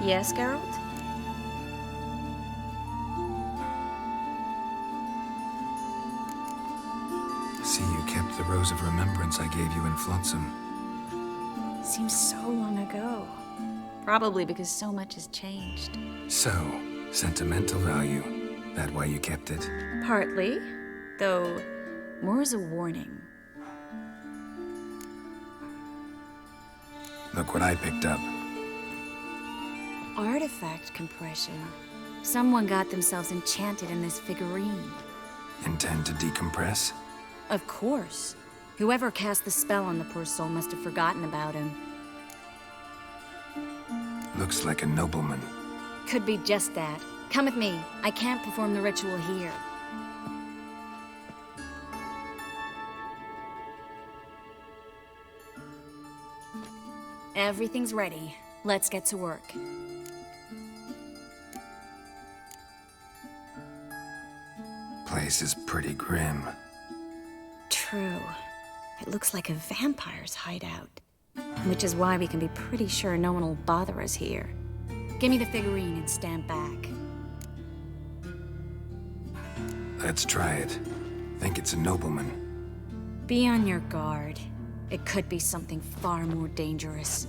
Yes, Geralt? See, you kept the Rose of Remembrance I gave you in Flotsam. Seems so long ago. Probably because so much has changed. So, sentimental value. That why you kept it? Partly, though more as a warning. Look what I picked up. Artifact compression. Someone got themselves enchanted in this figurine. Intend to decompress? Of course. Whoever cast the spell on the poor soul must have forgotten about him. Looks like a nobleman. Could be just that. Come with me. I can't perform the ritual here. Everything's ready. Let's get to work. Place is pretty grim. True. It looks like a vampire's hideout. Which is why we can be pretty sure no one will bother us here. Give me the figurine and stand back. Let's try it. Think it's a nobleman. Be on your guard. It could be something far more dangerous.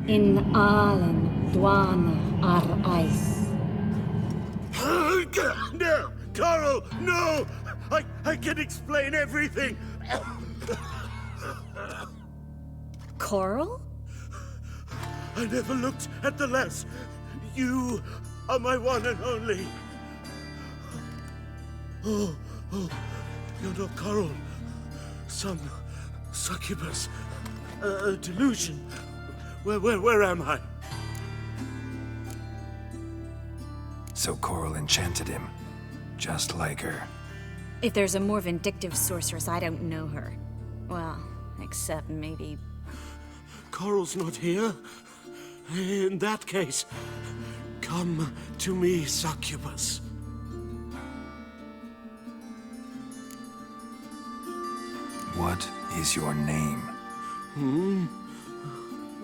In Allen, Dwana, ar Ice. No! Carl, no! I can explain everything! Coral? I never looked at the lass. You are my one and only. Oh, you're not Coral. Some succubus. A delusion. Where am I? So Coral enchanted him. Just like her. If there's a more vindictive sorceress, I don't know her. Well, except maybe... Coral's not here? In that case, come to me, succubus. What is your name?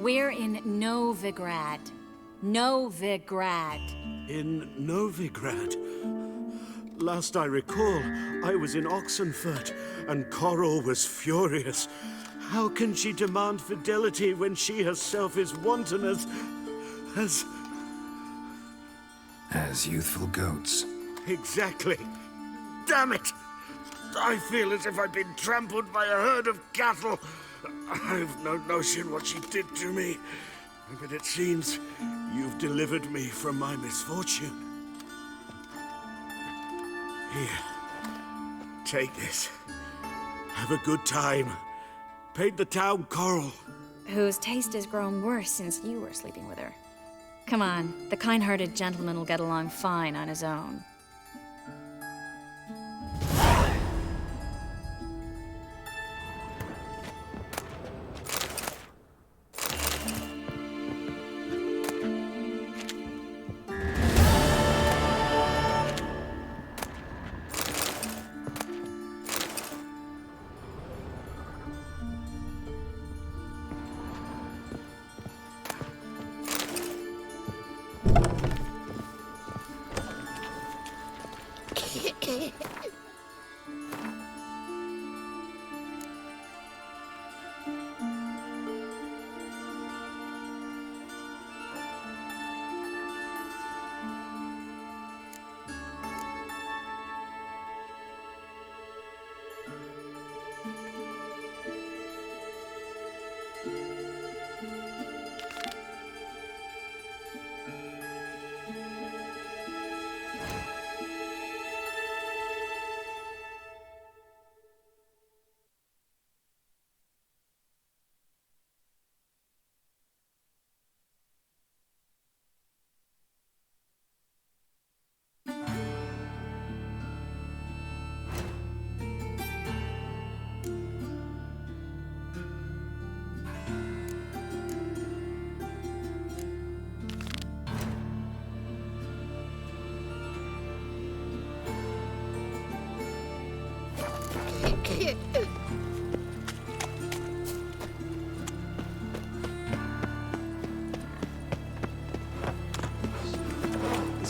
We're in Novigrad. Novigrad. In Novigrad? Last I recall, I was in Oxenfurt, and Coral was furious. How can she demand fidelity when she herself is wanton as... As youthful goats. Exactly. Damn it! I feel as if I've been trampled by a herd of cattle. I've no notion what she did to me, but it seems you've delivered me from my misfortune. Here, take this. Have a good time. Paint the town coral. Whose taste has grown worse since you were sleeping with her. Come on, the kind-hearted gentleman will get along fine on his own.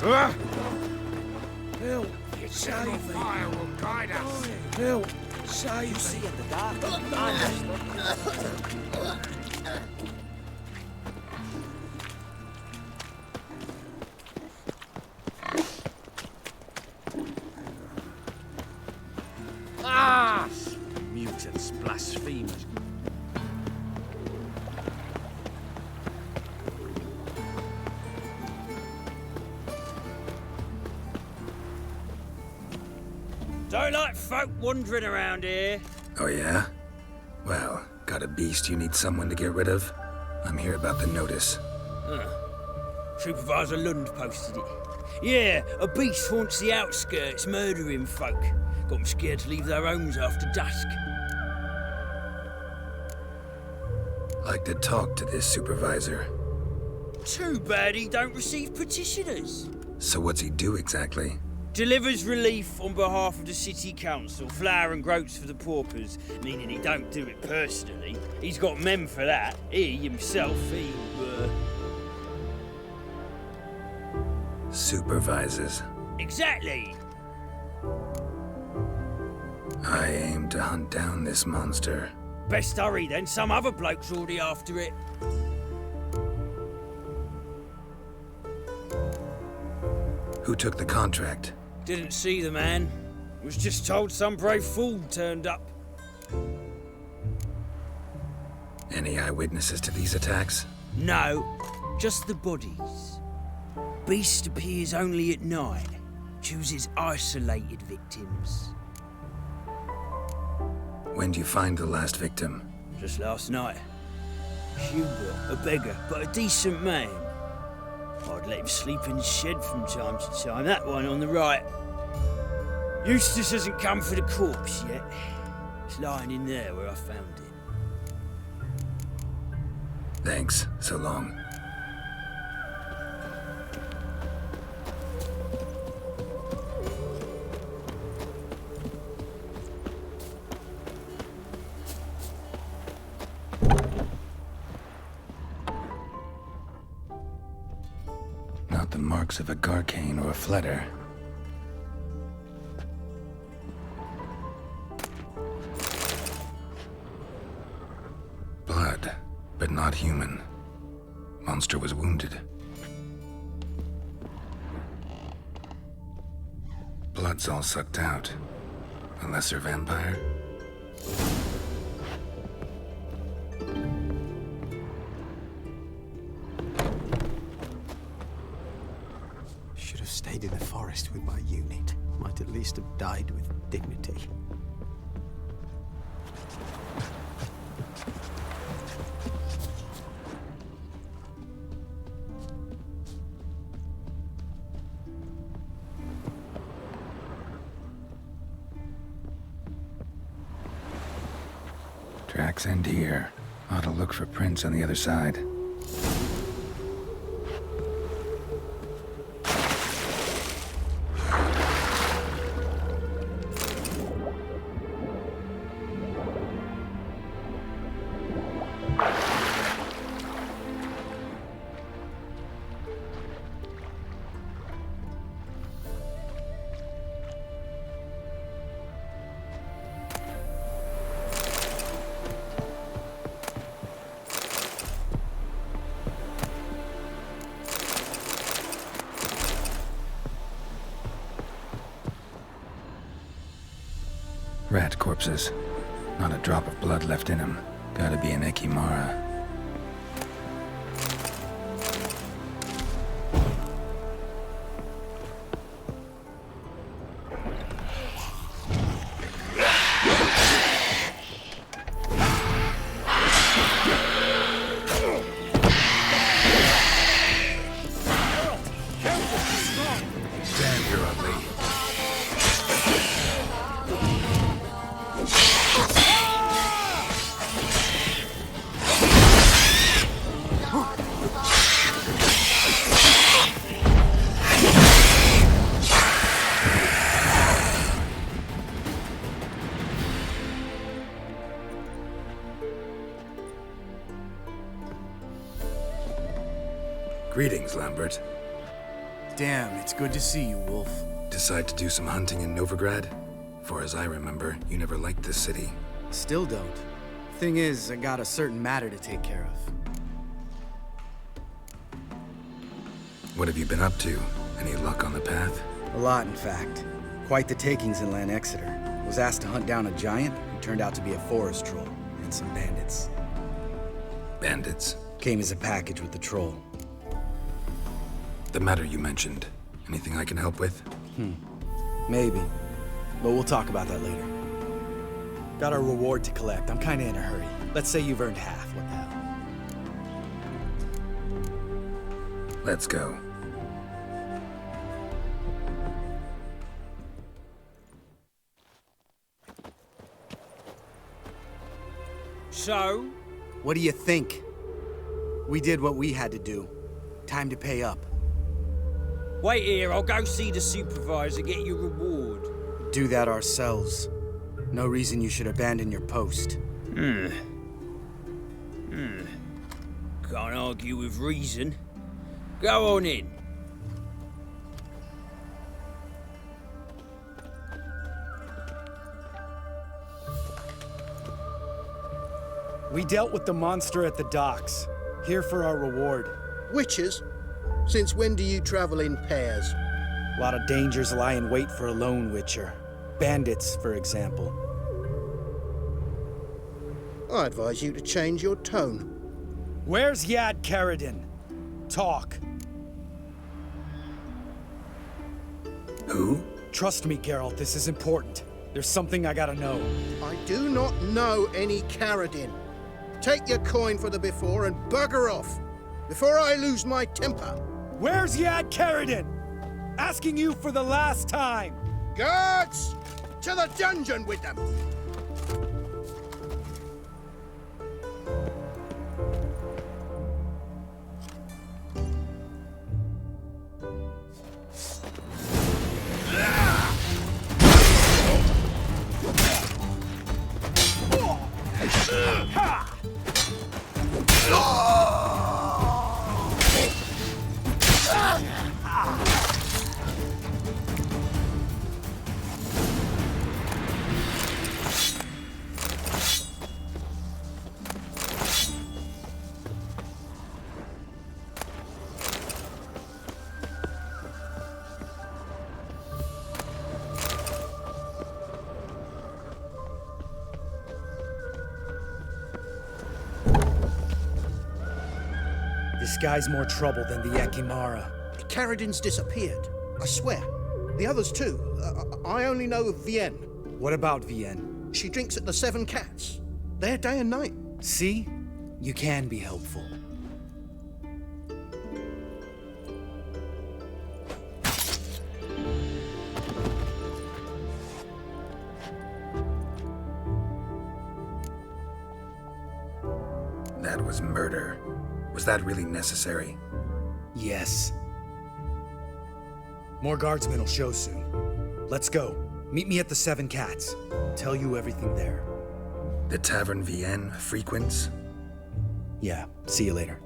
Help! Save me! Fire will guide us! Help! Save me! See in the dark. Ah! Mutants, blasphemers. Don't like folk wandering around here. Oh yeah? Well, got a beast you need someone to get rid of? I'm here about the notice. Supervisor Lund posted it. Yeah, a beast haunts the outskirts, murdering folk. Got them scared to leave their homes after dusk. Like to talk to this supervisor. Too bad he don't receive petitioners. So what's he do exactly? Delivers relief on behalf of the city council, flour and groats for the paupers, meaning he don't do it personally. He's got men for that. He himself, Supervises. Exactly. I aim to hunt down this monster. Best hurry then, some other bloke's already after it. Who took the contract? Didn't see the man. Was just told some brave fool turned up. Any eyewitnesses to these attacks? No, just the bodies. Beast appears only at night. Chooses isolated victims. When do you find the last victim? Just last night. Hubert, a beggar, but a decent man. I'd let him sleep in the shed from time to time, that one on the right. Eustace hasn't come for the corpse yet. It's lying in there where I found it. Thanks, so long. Not the marks of a garcane or a fletter. Blood, but not human. Monster was wounded. Blood's all sucked out. A lesser vampire? Should have stayed in the forest with my unit. Might at least have died with dignity. Tracks end here. Ought to look for prints on the other side. Rat corpses. Not a drop of blood left in them. Gotta be an Ekimara. Damn, you're ugly. Greetings, Lambert. Damn, it's good to see you, Wolf. Decide to do some hunting in Novigrad? For as I remember, you never liked this city. Still don't. Thing is, I got a certain matter to take care of. What have you been up to? Any luck on the path? A lot, in fact. Quite the takings in Lan Exeter. Was asked to hunt down a giant who turned out to be a forest troll, and some bandits. Bandits? Came as a package with the troll. The matter you mentioned. Anything I can help with? Maybe. But we'll talk about that later. Got a reward to collect. I'm kinda in a hurry. Let's say you've earned half. What the hell? Let's go. So? What do you think? We did what we had to do. Time to pay up. Wait here, I'll go see the supervisor, get your reward. Do that ourselves. No reason you should abandon your post. Can't argue with reason. Go on in. We dealt with the monster at the docks. Here for our reward. Witches? Since when do you travel in pairs? A lot of dangers lie in wait for a lone witcher. Bandits, for example. I advise you to change your tone. Where's Yad Karadin? Talk. Who? Trust me, Geralt, this is important. There's something I gotta know. I do not know any Karadin. Take your coin for the before and bugger off, before I lose my temper. Where's Yad Karadin? Asking you for the last time. Guards! To the dungeon with them! This guy's more trouble than the Ekimara. Karadin's disappeared, I swear. The others too. I only know of Vienne. What about Vienne? She drinks at the Seven Cats. There day and night. See? You can be helpful. That was murder. Was that really necessary? Yes. More guardsmen will show soon. Let's go. Meet me at the Seven Cats. Tell you everything there. The Tavern Vienne frequents? Yeah, see you later.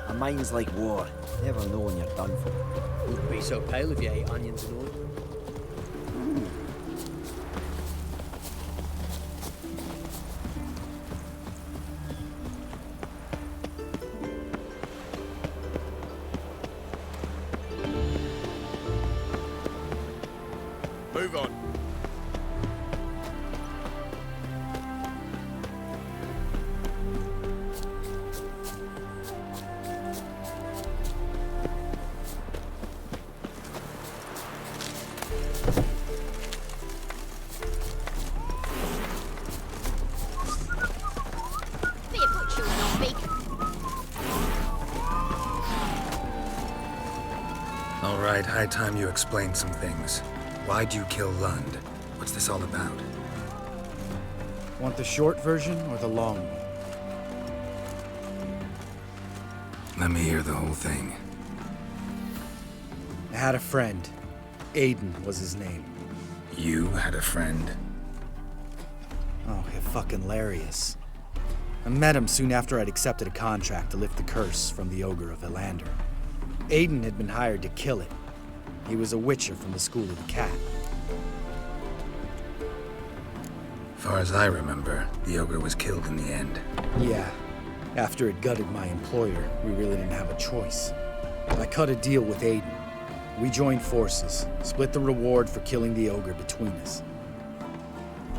A mind's like war. Never know when you're done for. Wouldn't be so pale if you ate onions and oil. Move on. All right, high time you explain some things. Why'd you kill Lund? What's this all about? Want the short version or the long one? Let me hear the whole thing. I had a friend. Aiden was his name. You had a friend? Oh, fucking hilarious. I met him soon after I'd accepted a contract to lift the curse from the Ogre of Elander. Aiden had been hired to kill it. He was a witcher from the School of the Cat. Far as I remember, the Ogre was killed in the end. Yeah. After it gutted my employer, we really didn't have a choice. I cut a deal with Aiden. We joined forces, split the reward for killing the Ogre between us.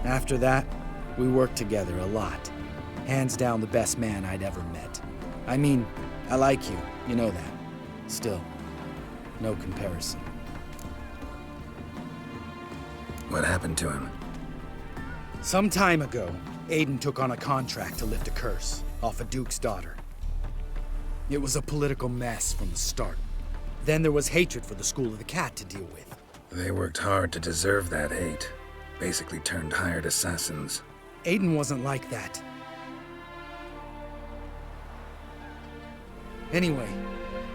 After that, we worked together a lot. Hands down the best man I'd ever met. I mean, I like you, you know that. Still, no comparison. What happened to him? Some time ago, Aiden took on a contract to lift a curse off a duke's daughter. It was a political mess from the start. Then there was hatred for the School of the Cat to deal with. They worked hard to deserve that hate. Basically turned hired assassins. Aiden wasn't like that. Anyway,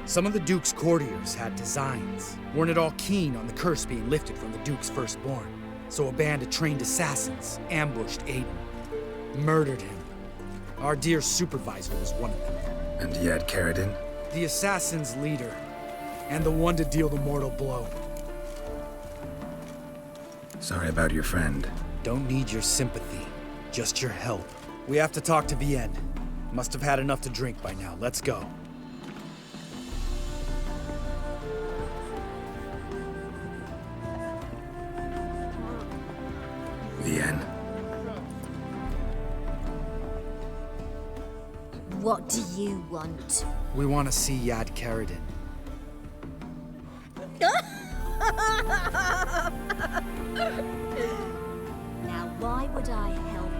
some of the Duke's courtiers had designs. Weren't at all keen on the curse being lifted from the Duke's firstborn. So a band of trained assassins ambushed Aiden. Murdered him. Our dear supervisor was one of them. And yet, Carradine? The assassin's leader. And the one to deal the mortal blow. Sorry about your friend. Don't need your sympathy. Just your help. We have to talk to Vienne. Must have had enough to drink by now. Let's go. Vienne? What do you want? We want to see Yad Carradine. Now, why would I help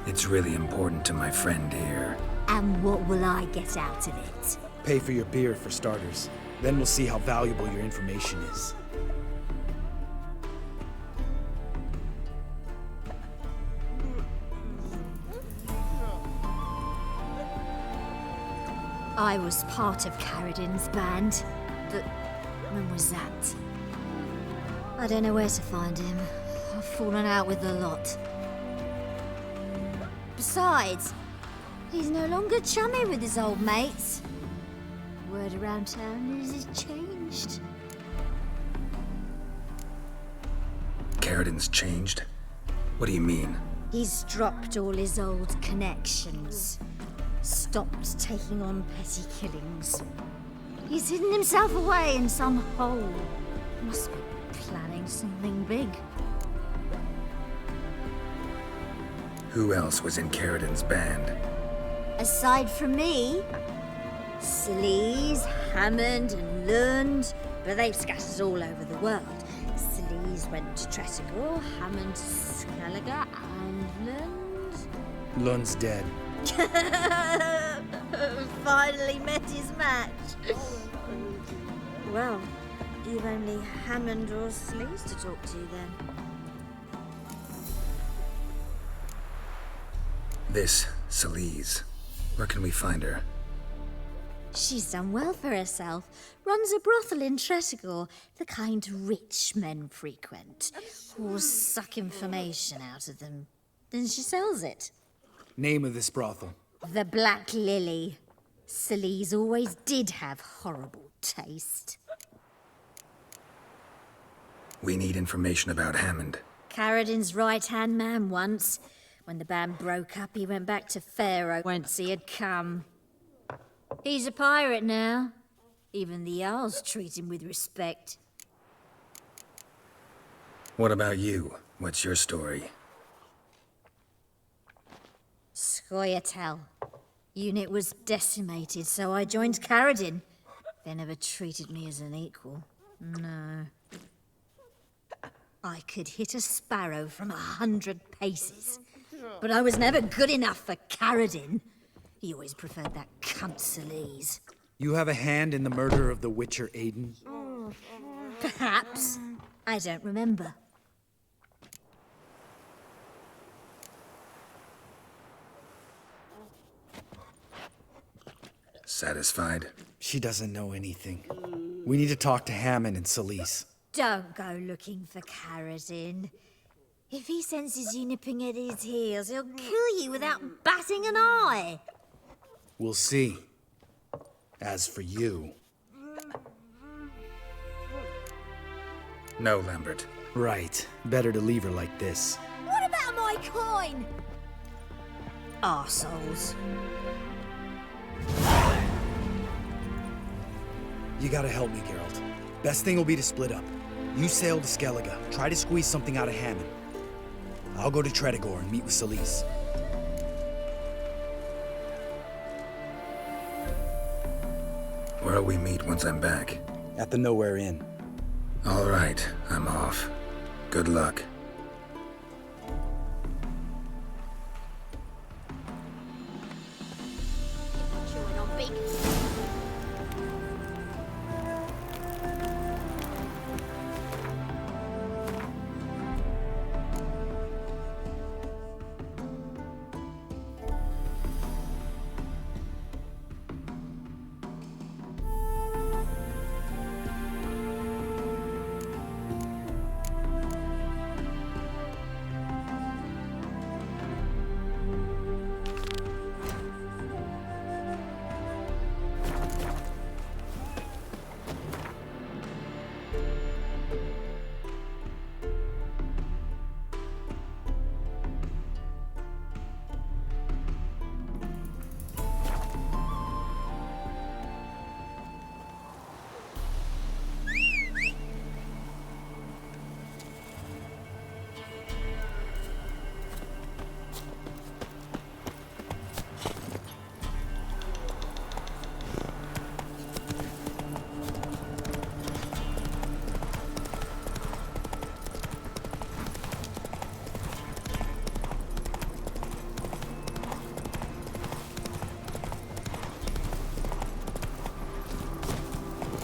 you? It's really important to my friend here. And what will I get out of it? Pay for your beer, for starters. Then we'll see how valuable your information is. I was part of Carradine's band, but when was that? I don't know where to find him. I've fallen out with the lot. Besides, he's no longer chummy with his old mates. Word around town is he's changed. Carradine's changed? What do you mean? He's dropped all his old connections. Stopped taking on petty killings. He's hidden himself away in some hole. Must be planning something big. Who else was in Carradine's band? Aside from me, Sleaze, Hammond and Lund, but they've scattered all over the world. Sleaze went to Tretogor, Hammond to Skellige, and Lund... Lund's dead. Finally met his match. Well, you've only Hammond or Sleaze to talk to then. This Sleaze. Where can we find her? She's done well for herself. Runs a brothel in Tretogor, the kind rich men frequent. Whores suck information out of them. Then she sells it. Name of this brothel? The Black Lily. Sleaze always did have horrible taste. We need information about Hammond. Carradine's right-hand man once. When the band broke up, he went back to Pharaoh whence he had come. He's a pirate now. Even the Jarls treat him with respect. What about you? What's your story? Scoia'tael. Unit was decimated, so I joined Carradine. They never treated me as an equal. No. I could hit a sparrow from 100 paces. But I was never good enough for Carradine. He always preferred that cunt Celise. You have a hand in the murder of the Witcher, Aiden? Perhaps. I don't remember. Satisfied? She doesn't know anything. We need to talk to Hammond and Celise. Don't go looking for Carradine. If he senses you nipping at his heels, he'll kill you without batting an eye. We'll see. As for you... No, Lambert. Right. Better to leave her like this. What about my coin? Arseholes. You gotta help me, Geralt. Best thing will be to split up. You sail to Skellige, try to squeeze something out of Hammond. I'll go to Tredegor and meet with Celise. Where'll we meet once I'm back? At the Nowhere Inn. All right, I'm off. Good luck. Chewing on big.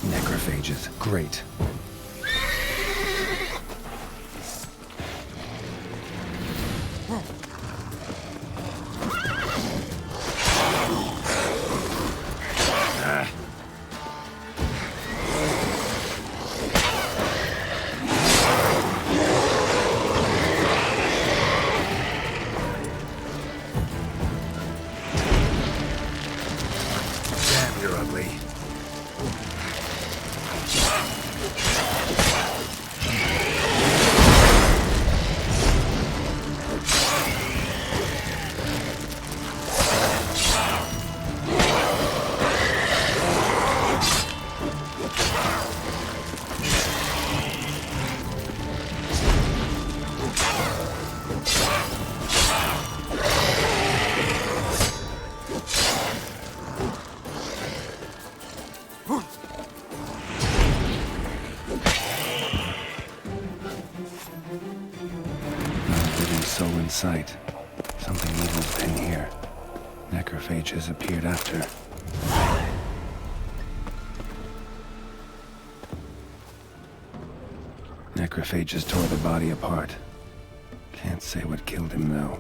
Necrophages. Great. Damn, you're ugly. Soul in sight. Something evil's been here. Necrophages appeared after. Necrophages tore the body apart. Can't say what killed him, though.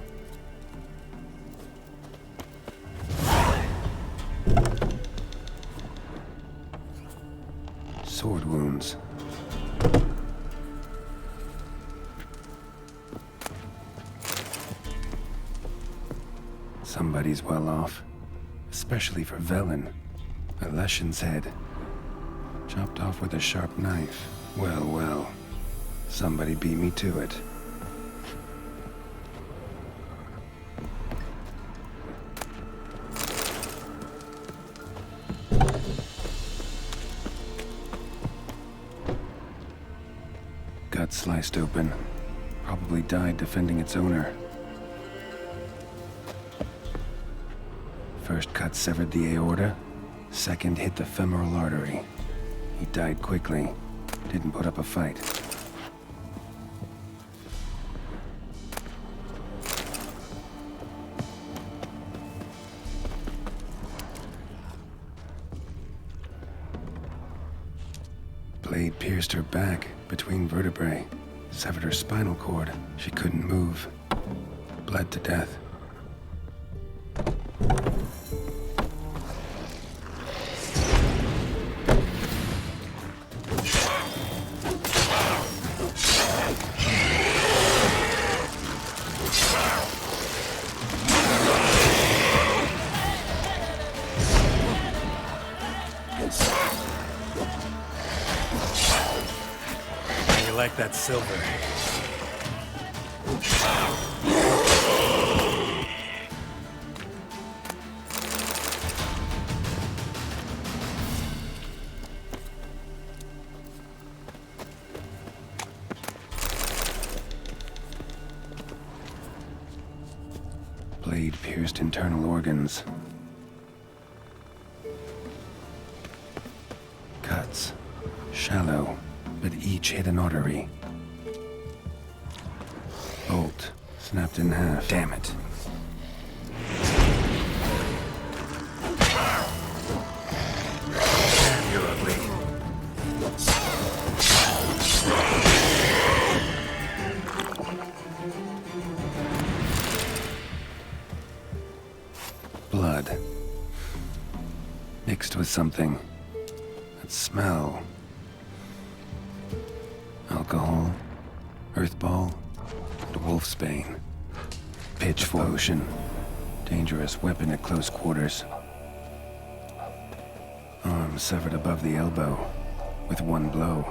Sword wounds. Somebody's well off. Especially for Velen. A Leshen's head. Chopped off with a sharp knife. Well, well. Somebody beat me to it. Gut sliced open. Probably died defending its owner. First cut severed the aorta. Second hit the femoral artery. He died quickly. Didn't put up a fight. Blade pierced her back between vertebrae, severed her spinal cord. She couldn't move. Bled to death. You like that silver? Blade pierced internal organs. Cuts. Shallow, but each hit an artery. Bolt snapped in half. Damn it. Damn, you're ugly. Blood. Mixed with something. That smell. Alcohol, earthball, and wolfsbane. Pitchfork potion. Dangerous weapon at close quarters. Arm severed above the elbow with one blow.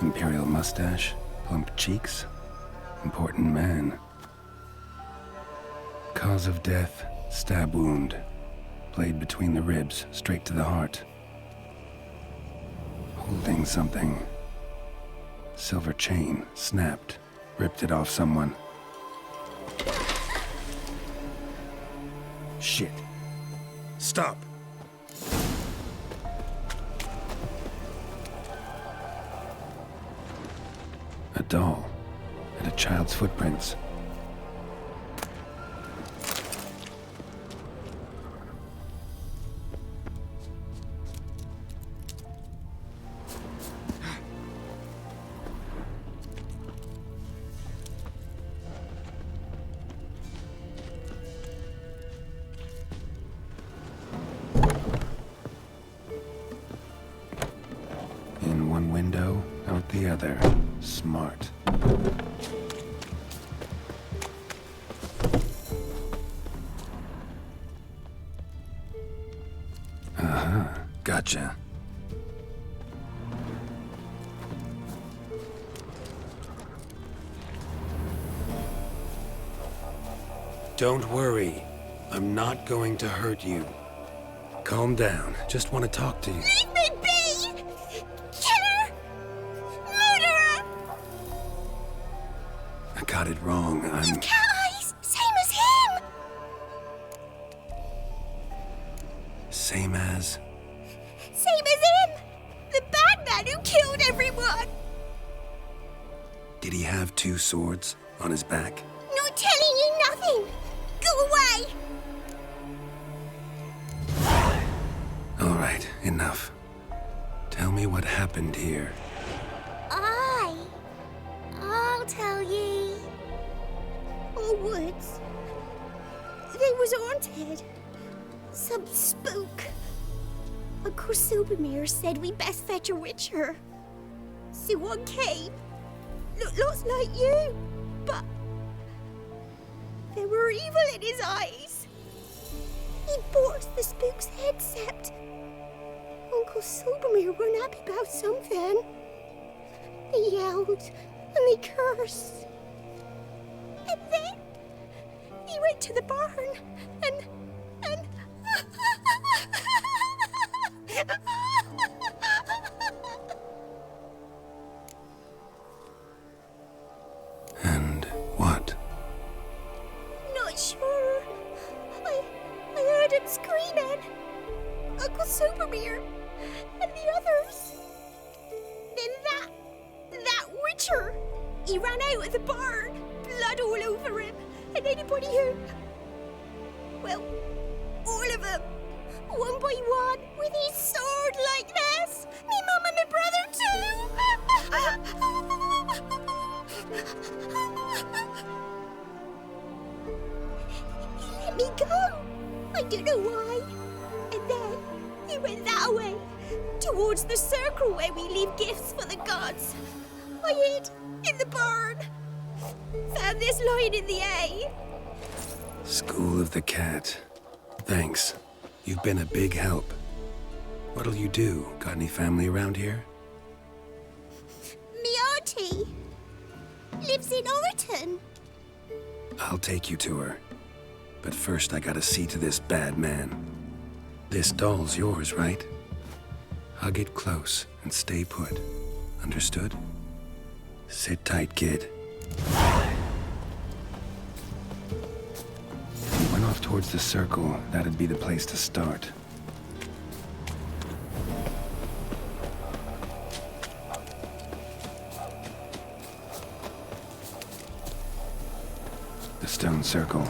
Imperial mustache, plump cheeks. Important man. Cause of death, stab wound. Blade between the ribs, straight to the heart. Holding something. Silver chain, snapped, ripped it off someone. Shit. Stop. A doll, and a child's footprints. In one window, out the other. Smart. Gotcha. Don't worry. I'm not going to hurt you. Calm down. Just want to talk to you. Leave me be! Killer! Murderer! I got it wrong. You've cat eyes! Same as him! Same as... Same as him! The bad man who killed everyone! Did he have two swords on his back? Not telling you nothing! Go away! All right, enough. Tell me what happened here. I'll tell ye. Our woods. They was haunted. Some spook. Uncle Silvermere said we best fetch a witcher. So one came. Looked lots like you, but there were evil in his eyes. He bought us the spook's headset. Uncle Silvermere weren't happy about something. They yelled and they cursed. And then he went to the barn and And what? Not sure. I heard him screaming. Uncle Silvermere and the others. Then that witcher, he ran out of the barn, blood all over him, and anybody who, well, all of them one by one, with his sword like this. Me mum and my brother too. He let me go. I don't know why. And then he went that way, towards the circle where we leave gifts for the gods. I hid in the barn. Found this lying in the hay. School of the Cat. Thanks. You've been a big help. What'll you do? Got any family around here? Me auntie lives in Orton. I'll take you to her. But first I gotta see to this bad man. This doll's yours, right? Hug it close and stay put. Understood? Sit tight, kid. If you went off towards the circle, that'd be the place to start. The stone circle.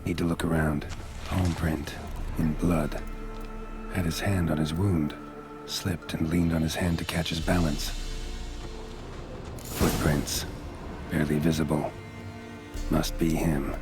Need to look around. Palm print. In blood. Had his hand on his wound. Slipped and leaned on his hand to catch his balance. Footprints. Barely visible. Must be him.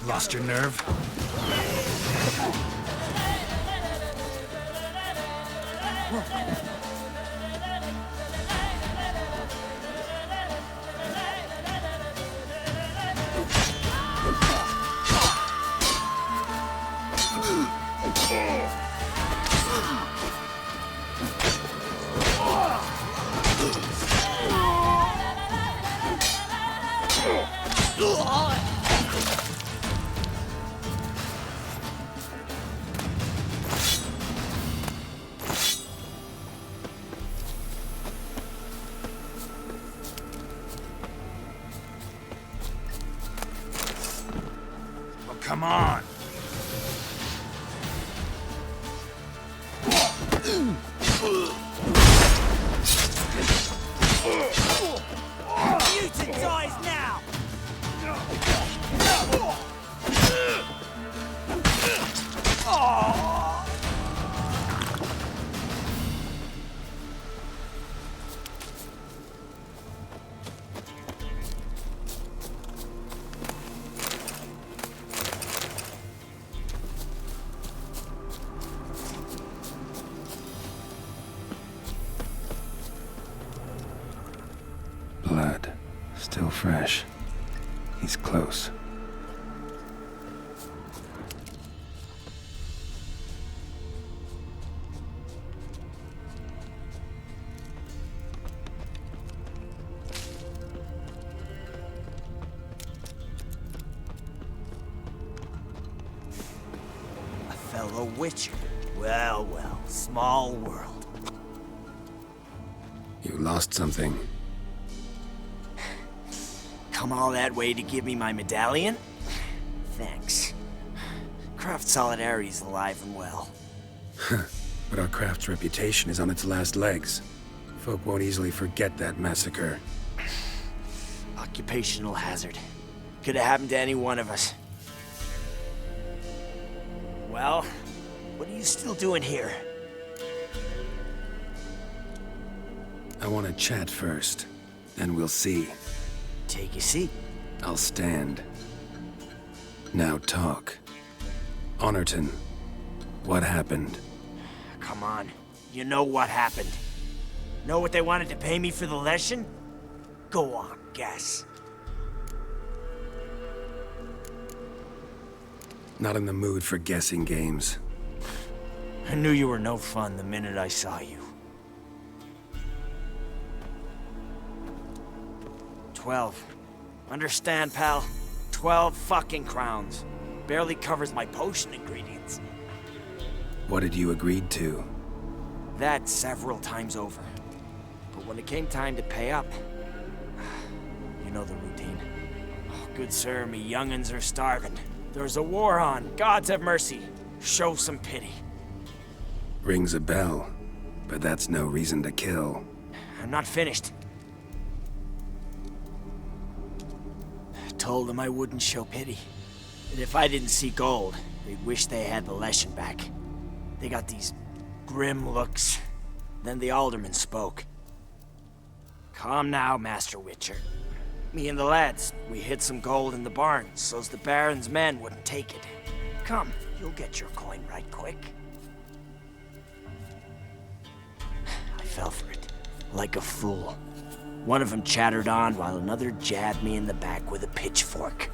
Lost your nerve? Come on! Mutant dies now! Blood. Still fresh. He's close. A fellow Witcher. Well, well, small world. You lost something. Come all that way to give me my medallion? Thanks. Craft Solidarity's alive and well. But our craft's reputation is on its last legs. Folk won't easily forget that massacre. Occupational hazard. Could have happened to any one of us. Well, what are you still doing here? I want to chat first, and we'll see. Take a seat. I'll stand. Now talk. Honorton, what happened? Come on. You know what happened. Know what they wanted to pay me for the lesson? Go on, guess. Not in the mood for guessing games. I knew you were no fun the minute I saw you. 12. Understand, pal? 12 fucking crowns. Barely covers my potion ingredients. What had you agreed to? That several times over. But when it came time to pay up, you know the routine. Oh, good sir, me young'uns are starving. There's a war on. Gods have mercy. Show some pity. Rings a bell, but that's no reason to kill. I'm not finished. I told them I wouldn't show pity. And if I didn't see gold, they'd wish they had the lesson back. They got these grim looks. Then the alderman spoke. Calm now, Master Witcher. Me and the lads, we hid some gold in the barn, so's the Baron's men wouldn't take it. Come, you'll get your coin right quick. I fell for it, like a fool. One of them chattered on while another jabbed me in the back with a pitchfork.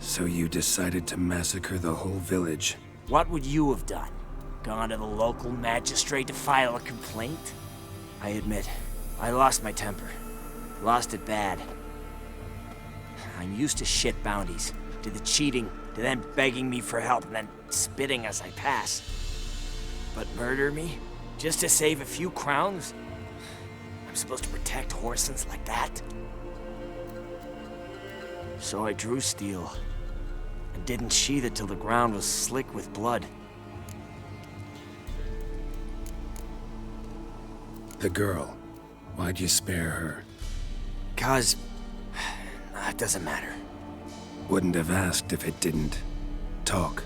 So you decided to massacre the whole village? What would you have done? Gone to the local magistrate to file a complaint? I admit, I lost my temper. Lost it bad. I'm used to shit bounties, to the cheating, to them begging me for help and then spitting as I pass. But murder me? Just to save a few crowns? I'm supposed to protect horses like that? So I drew steel, and didn't sheathe it till the ground was slick with blood. The girl, why'd you spare her? 'Cause... it doesn't matter. Wouldn't have asked if it didn't. Talk.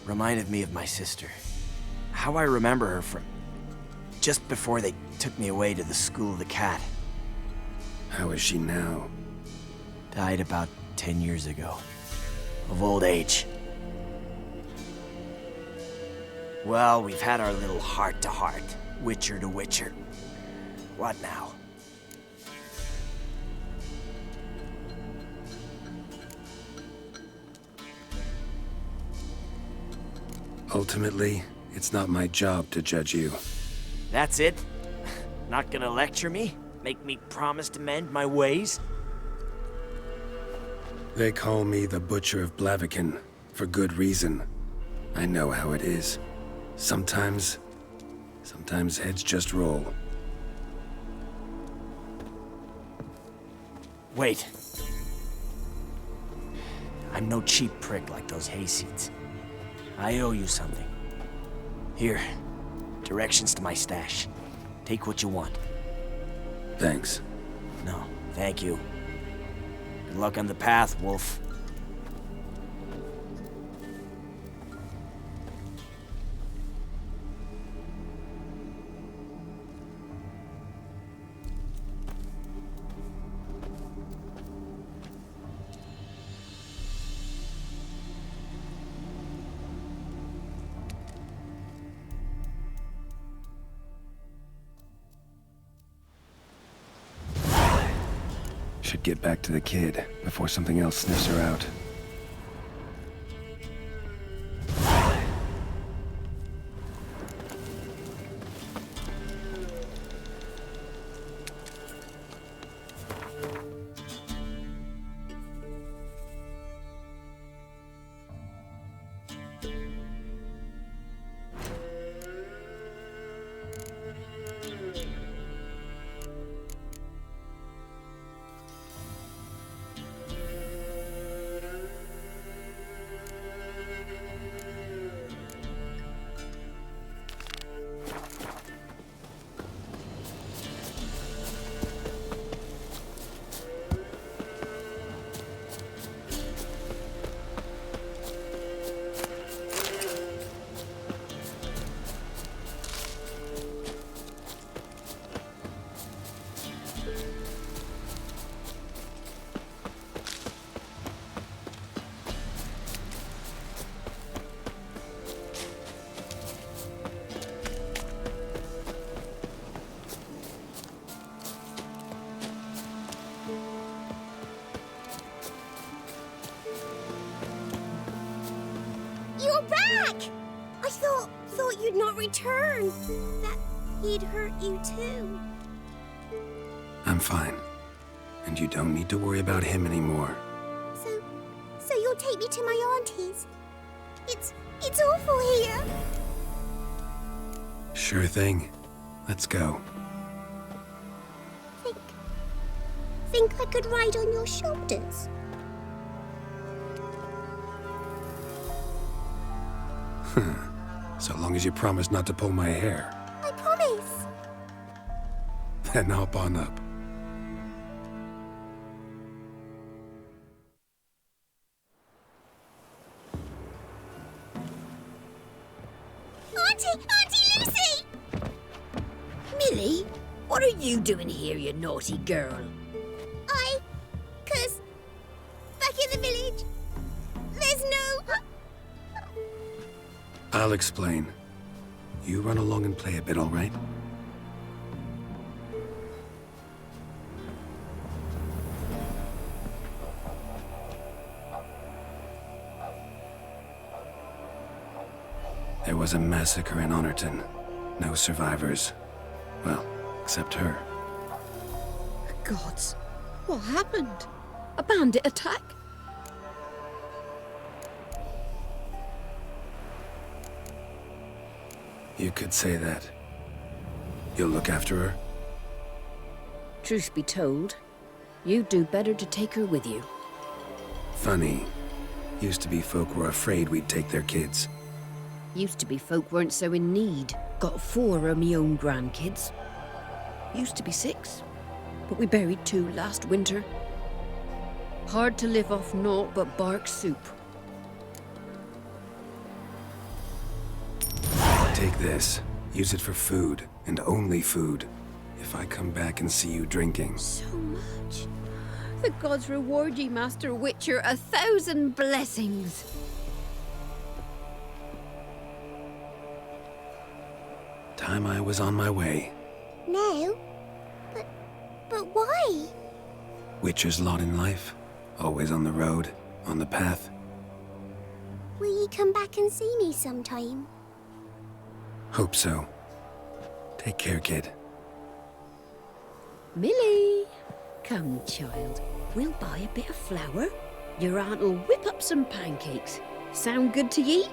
Reminded me of my sister. How I remember her from... just before they took me away to the School of the Cat. How is she now? Died about 10 years ago. Of old age. Well, we've had our little heart-to-heart. Witcher to Witcher. What now? Ultimately, it's not my job to judge you. That's it? Not gonna lecture me? Make me promise to mend my ways? They call me the Butcher of Blaviken, for good reason. I know how it is. Sometimes heads just roll. Wait. I'm no cheap prick like those hayseeds. I owe you something. Here, directions to my stash. Take what you want. Thanks. No, thank you. Good luck on the path, Wolf. Should get back to the kid before something else sniffs her out. return. That he'd hurt you too. I'm fine. And you don't need to worry about him anymore. So you'll take me to my auntie's? It's awful here. Sure thing. Let's go. Think I could ride on your shoulders? So long as you promise not to pull my hair. I promise. Then hop on up. Auntie Lucy! Millie, what are you doing here, you naughty girl? 'Cause back in the village, there's no... I'll explain. You run along and play a bit, all right? There was a massacre in Honorton. No survivors. Well, except her. Gods, what happened? A bandit attack? You could say that. You'll look after her? Truth be told, you'd do better to take her with you. Funny. Used to be folk were afraid we'd take their kids. Used to be folk weren't so in need. Got 4 of me own grandkids. Used to be 6, but we buried 2 last winter. Hard to live off naught but bark soup. Take this. Use it for food, and only food. If I come back and see you drinking. So much. The gods reward ye, Master Witcher, 1,000 blessings. Time I was on my way. No? But why? Witcher's lot in life. Always on the road, on the path. Will you come back and see me sometime? Hope so. Take care, kid. Millie, come, child. We'll buy a bit of flour. Your aunt'll whip up some pancakes. Sound good to ye?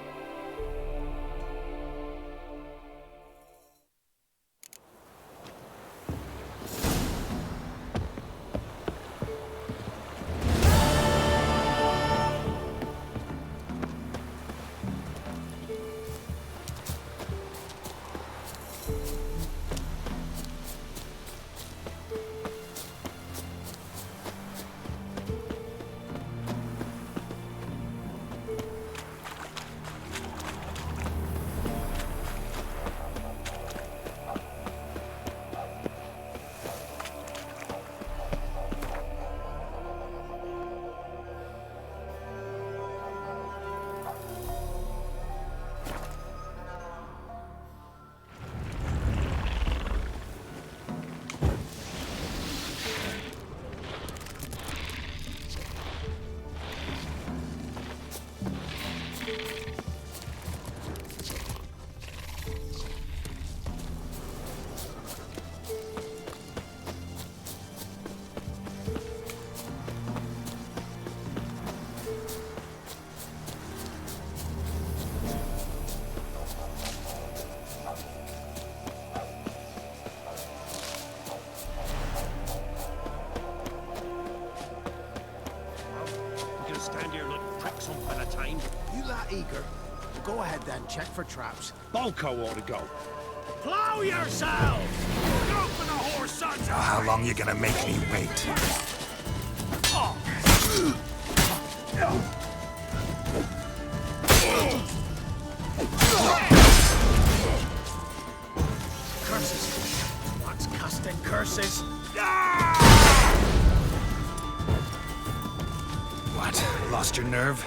Eager. Go ahead then, check for traps. Balko ought to go. Plow yourself! Go for the horse, sons! How long you gonna make me wait? Curses! What's casting curses? What? Lost your nerve?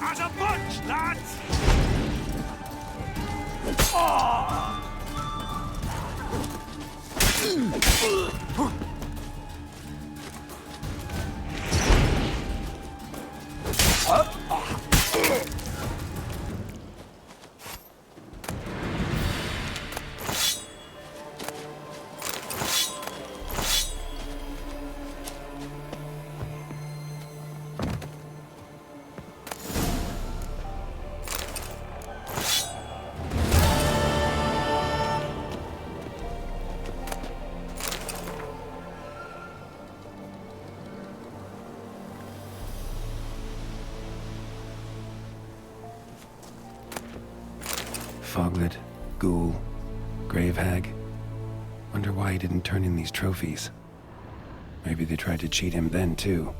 As a bunch, lads! Foglet, Ghoul, Grave Hag. Wonder why he didn't turn in these trophies. Maybe they tried to cheat him then, too.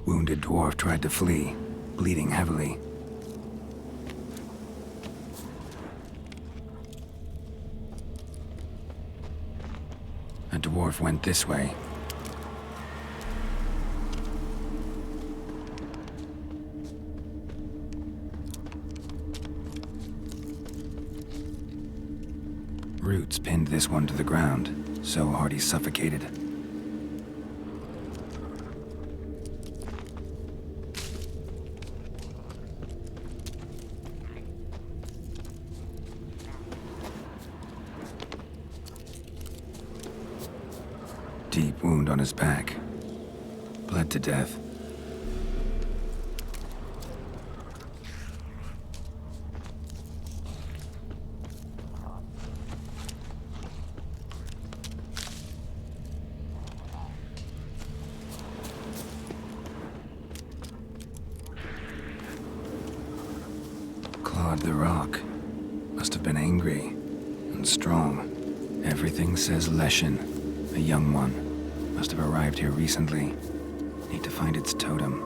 Wounded dwarf tried to flee, bleeding heavily. A dwarf went this way. Roots pinned this one to the ground, so hard he suffocated. Deep wound on his back. Bled to death. trod the rock. Must have been angry and strong. Everything says Leshen, a young one. Must have arrived here recently. Need to find its totem.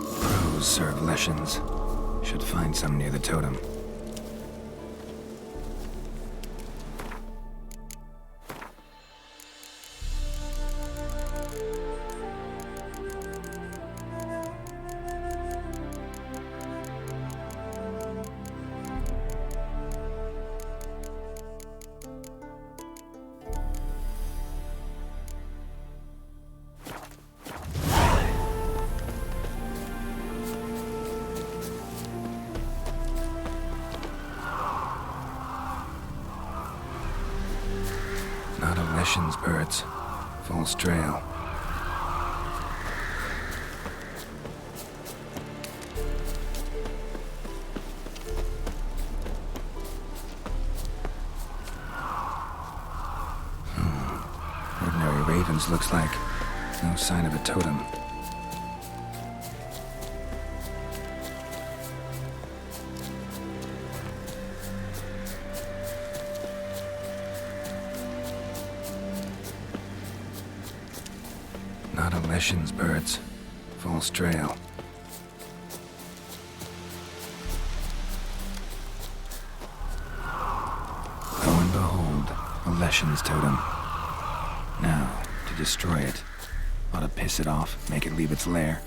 Crows serve Leshens. Should find some near the totem. Not a Leshen's birds. False trail. Ordinary ravens looks like. No sign of a totem. Not a Leshen's birds. False trail. Lo and behold, a Leshen's totem. Now, to destroy it. Ought to piss it off, make it leave its lair.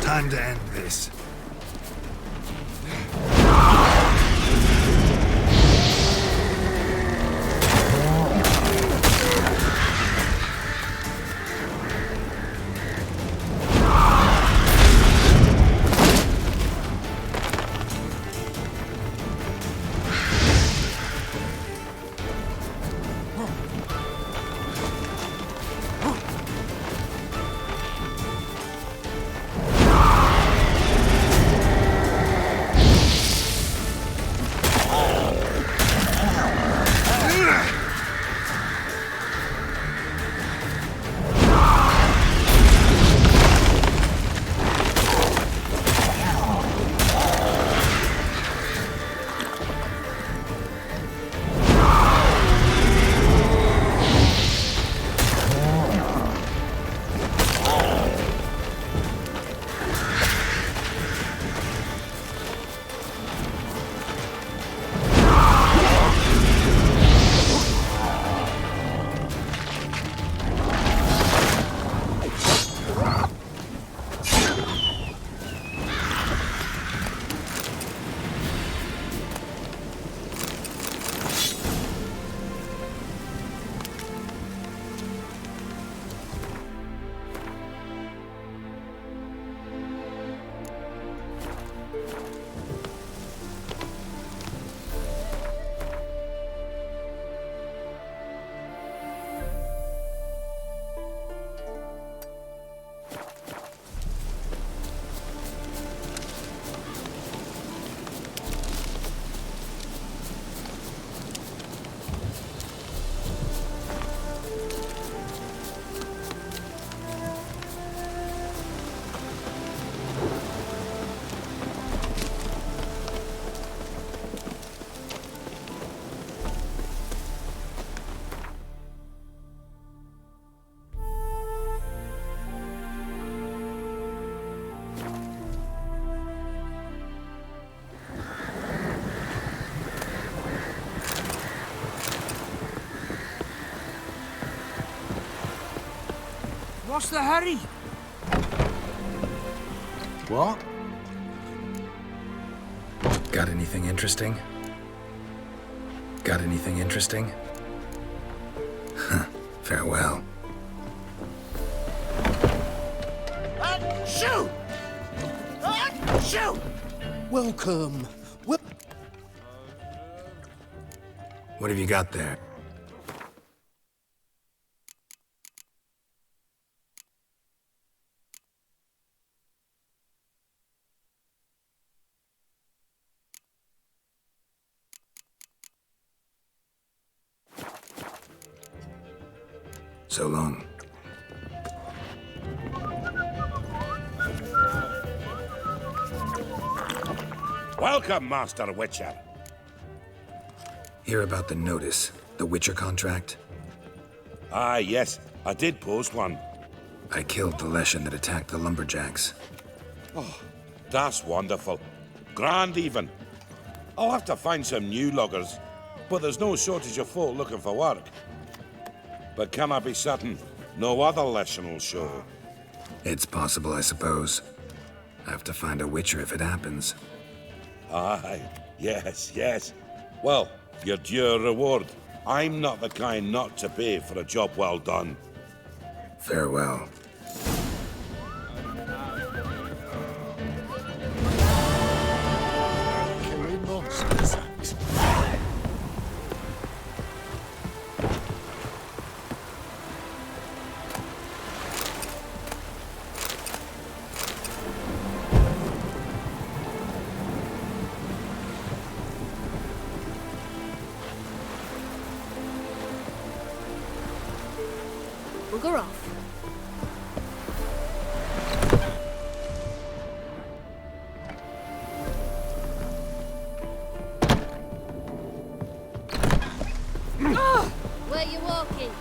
Time to end this. What's the hurry? What? Got anything interesting? Got anything interesting? Farewell. Shoot! Shoot! Welcome. What have you got there? So long. Welcome, Master Witcher. Hear about the notice, the Witcher contract? Ah, yes, I did post one. I killed the Leshen that attacked the lumberjacks. Oh, that's wonderful. Grand even. I'll have to find some new loggers, but there's no shortage of folk looking for work. But can I be certain no other Leshen will show? It's possible, I suppose. I have to find a Witcher if it happens. Aye, yes, yes. Well, your due reward. I'm not the kind not to pay for a job well done. Farewell. Killing monsters. Bugger off. Where you walking?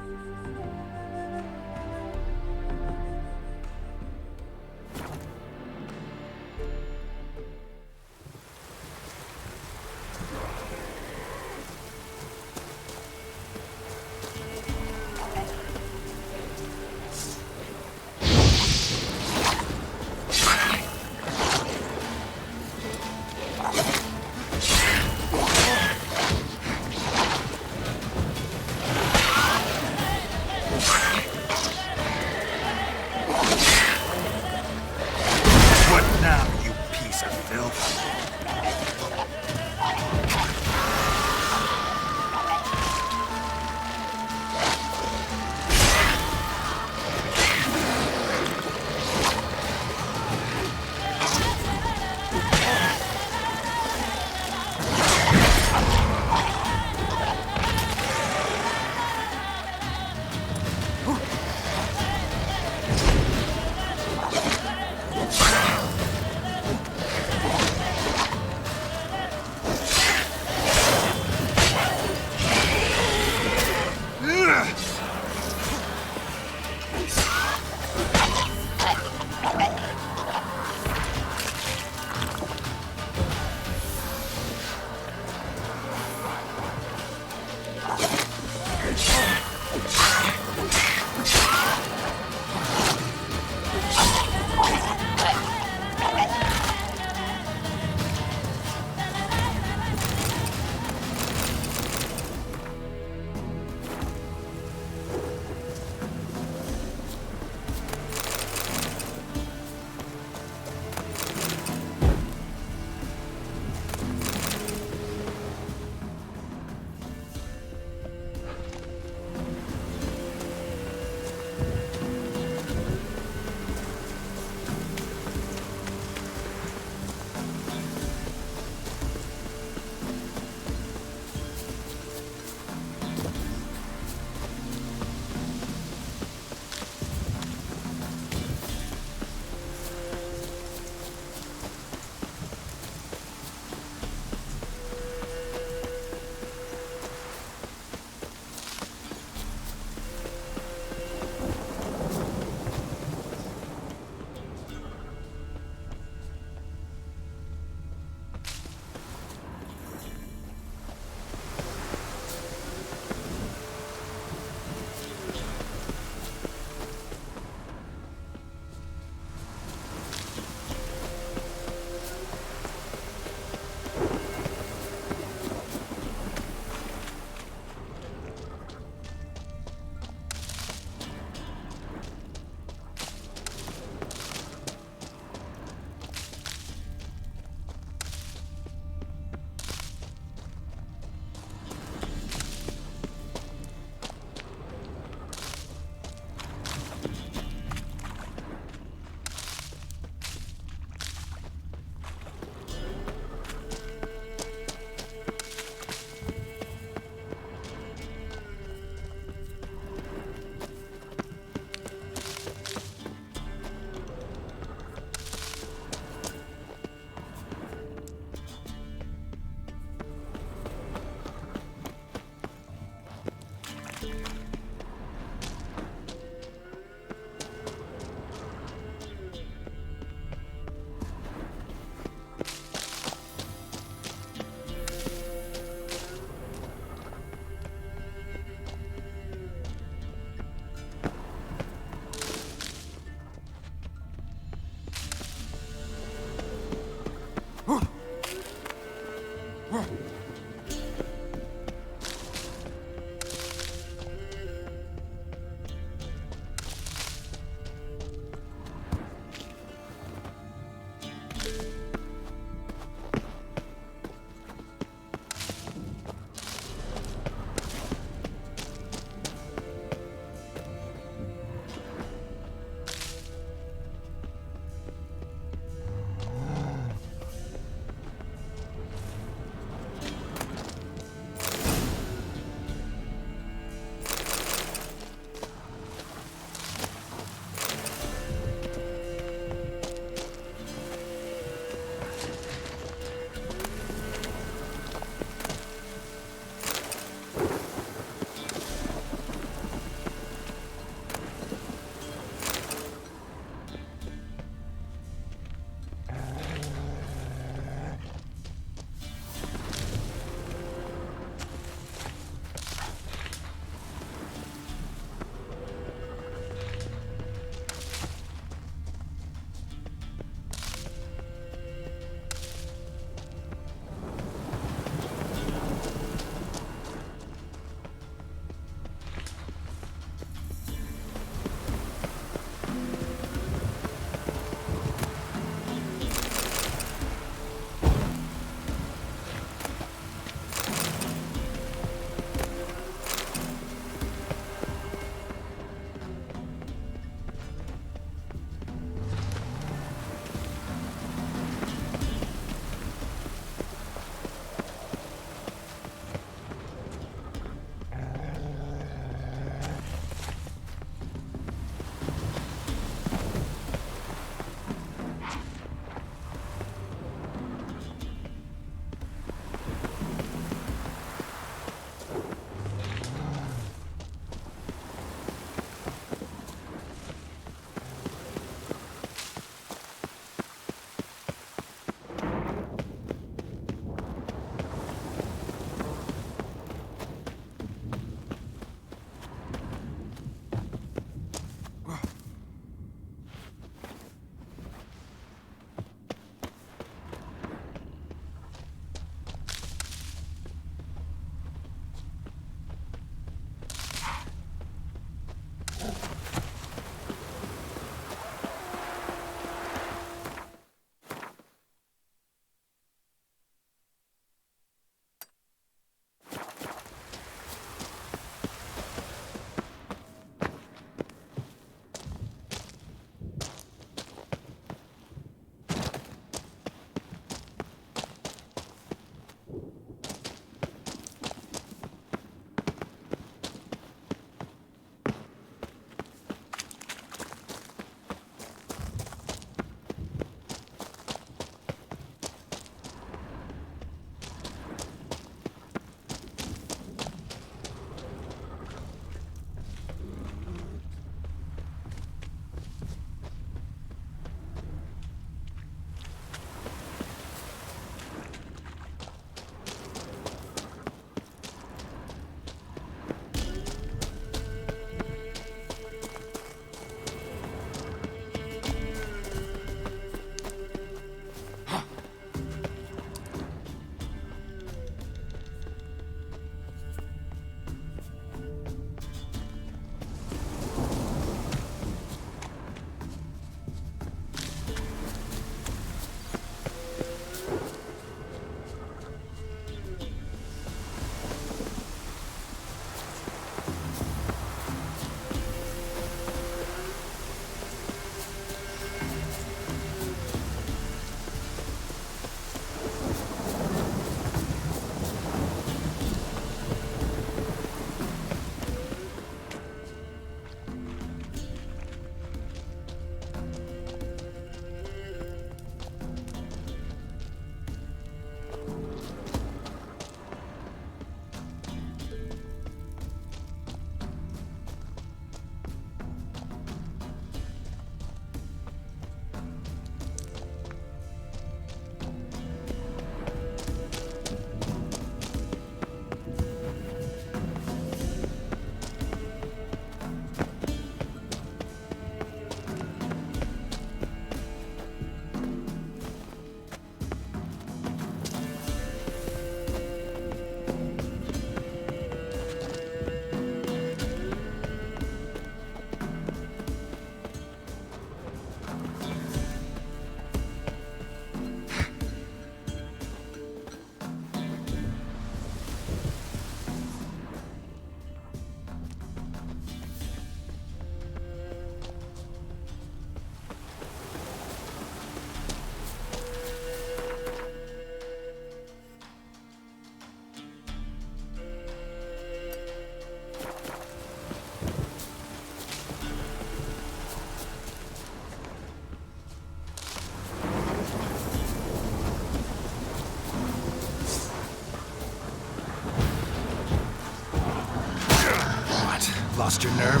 Lost your nerve?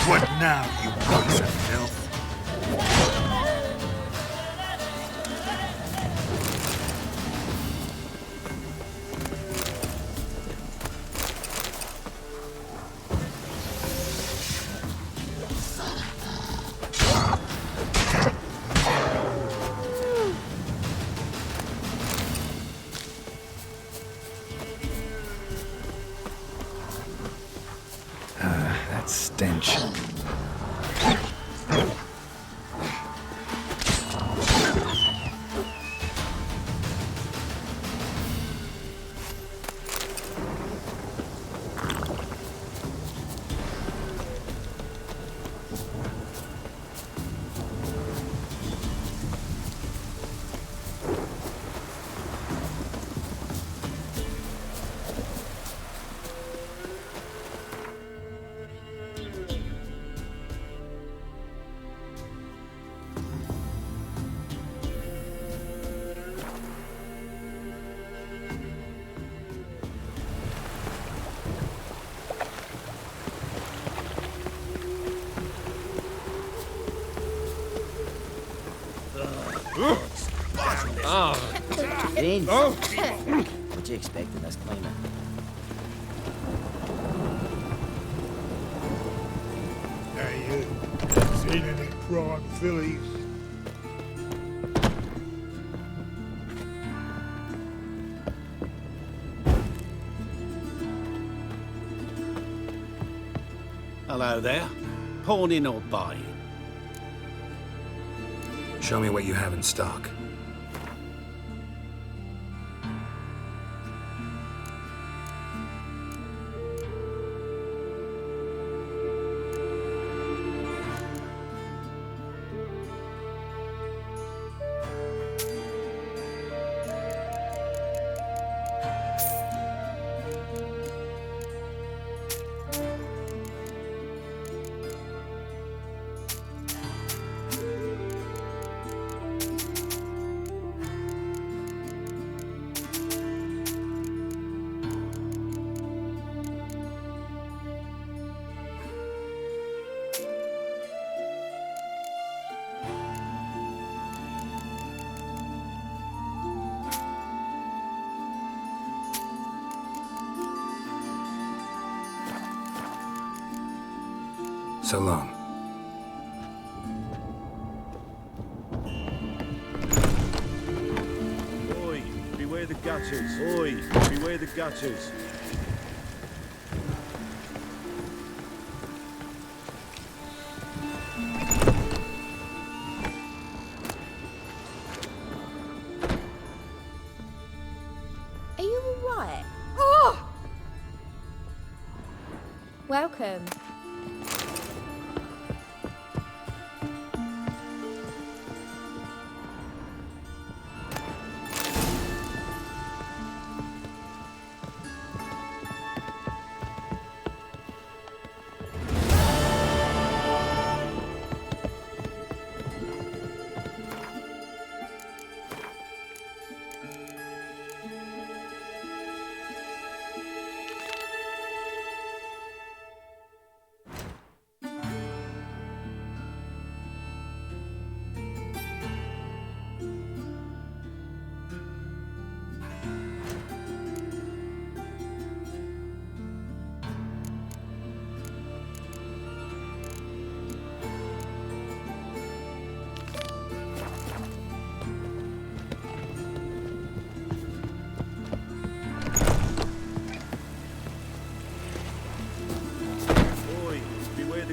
What now, you piece of filth? That stench. Vince, what you expecting us claiming? Hey, you seen any prime fillies? Hello there. Pawning or buying? Show me what you have in stock. So long. Oi, beware the gutters. Oi, beware the gutters. Are you alright? Oh! Welcome.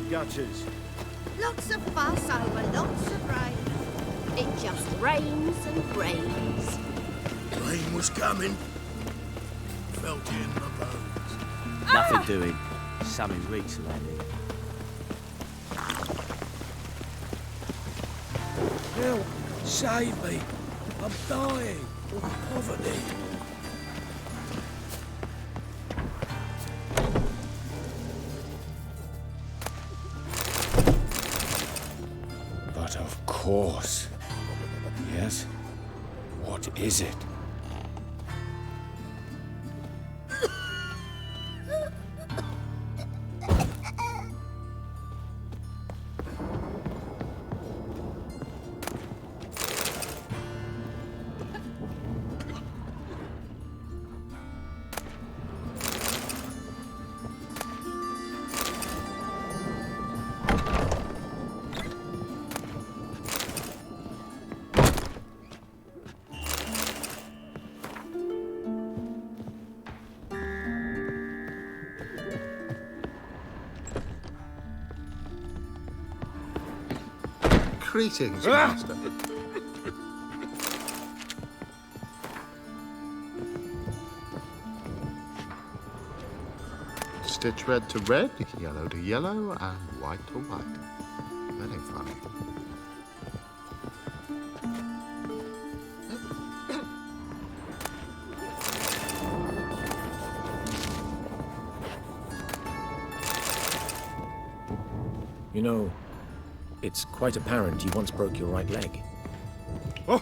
Gutters. Lots of fuss over lots of rain. It just rains and rains. Rain was coming. felt it in my bones. Nothing doing. Something reeks around here. Help! Save me! I'm dying of poverty. But of course. Yes? What is it? Greetings, Master. Stitch red to red, yellow to yellow, and white to white. Very funny. You know, it's quite apparent you once broke your right leg. Oh!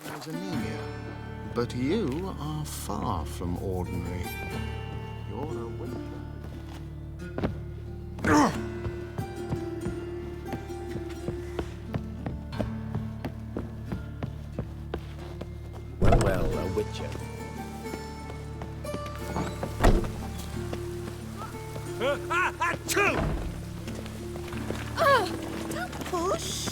There's anemia, but you are far from ordinary. You're a witcher. Well, a witcher. Don't push.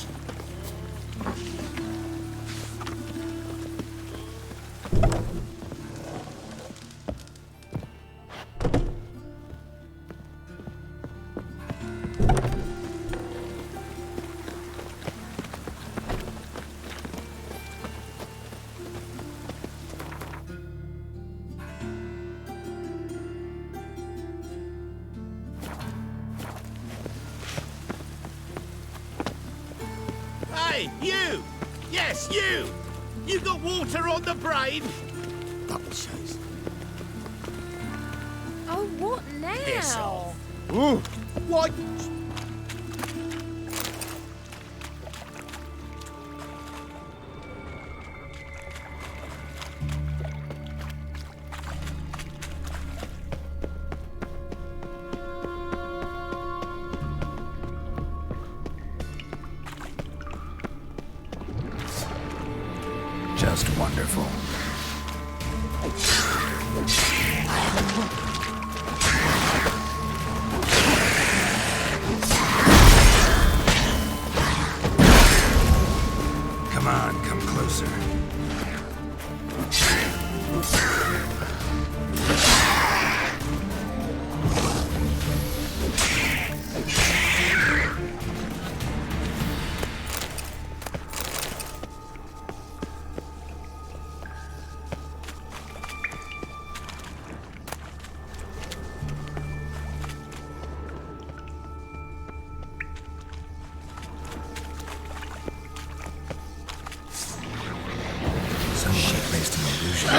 Hey, you! Yes, you! You got water on the brain? Double shows. Oh, what now? Ooh! What? Just wonderful. Come on, come closer. Someone placed an illusion.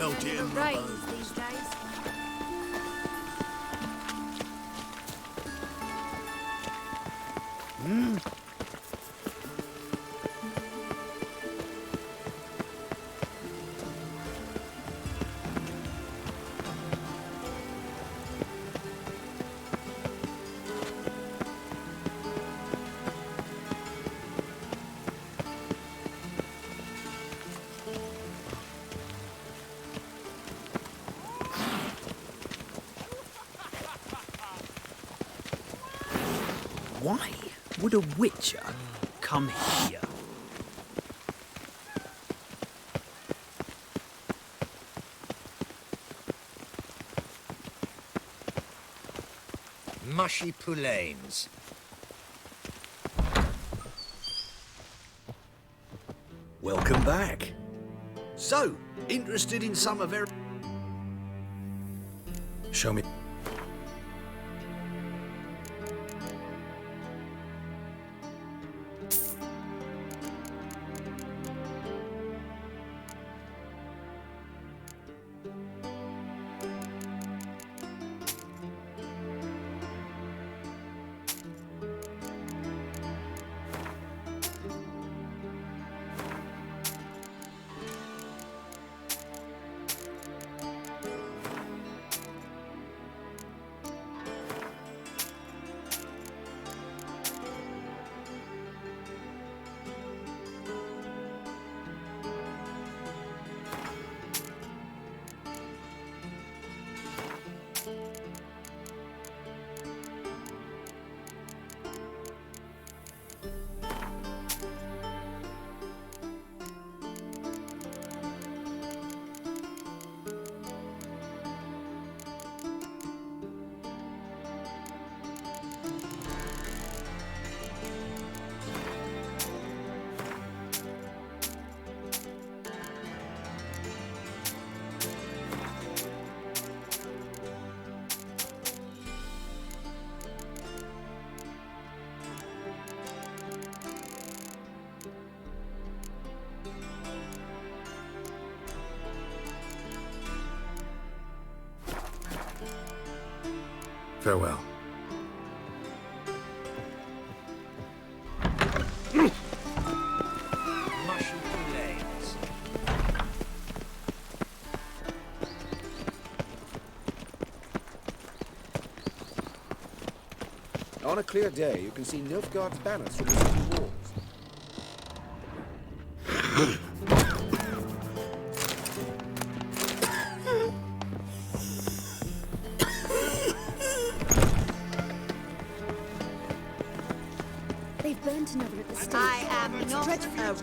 felt it in my Rains bones. these days. Why would a witcher come here? Mushy poulaines. Welcome back. So, interested in some of our... Show me. Farewell. Mushy poulaines. On a clear day, you can see Nilfgaard's banners from the city walls. They've burnt another at the stake. I am It's not dreadful. a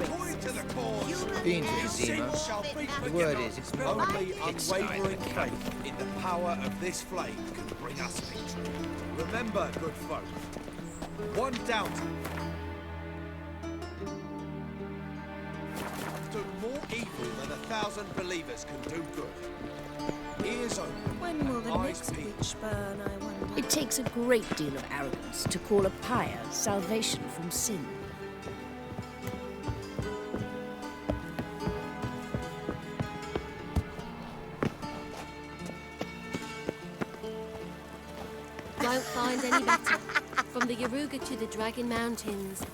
risk. Be into Sistema. The word is, it's more Only kick-starting unwavering than faith in the power of this flame can bring us victory. Remember, good folk, one doubter do more evil than 1,000 believers can do good. Ears open. When will the eyes next peeled. witch burn, I wonder? It takes a great deal of arrogance to call a pyre salvation from sin. Won't find any better. From the Yaruga to the Dragon Mountains.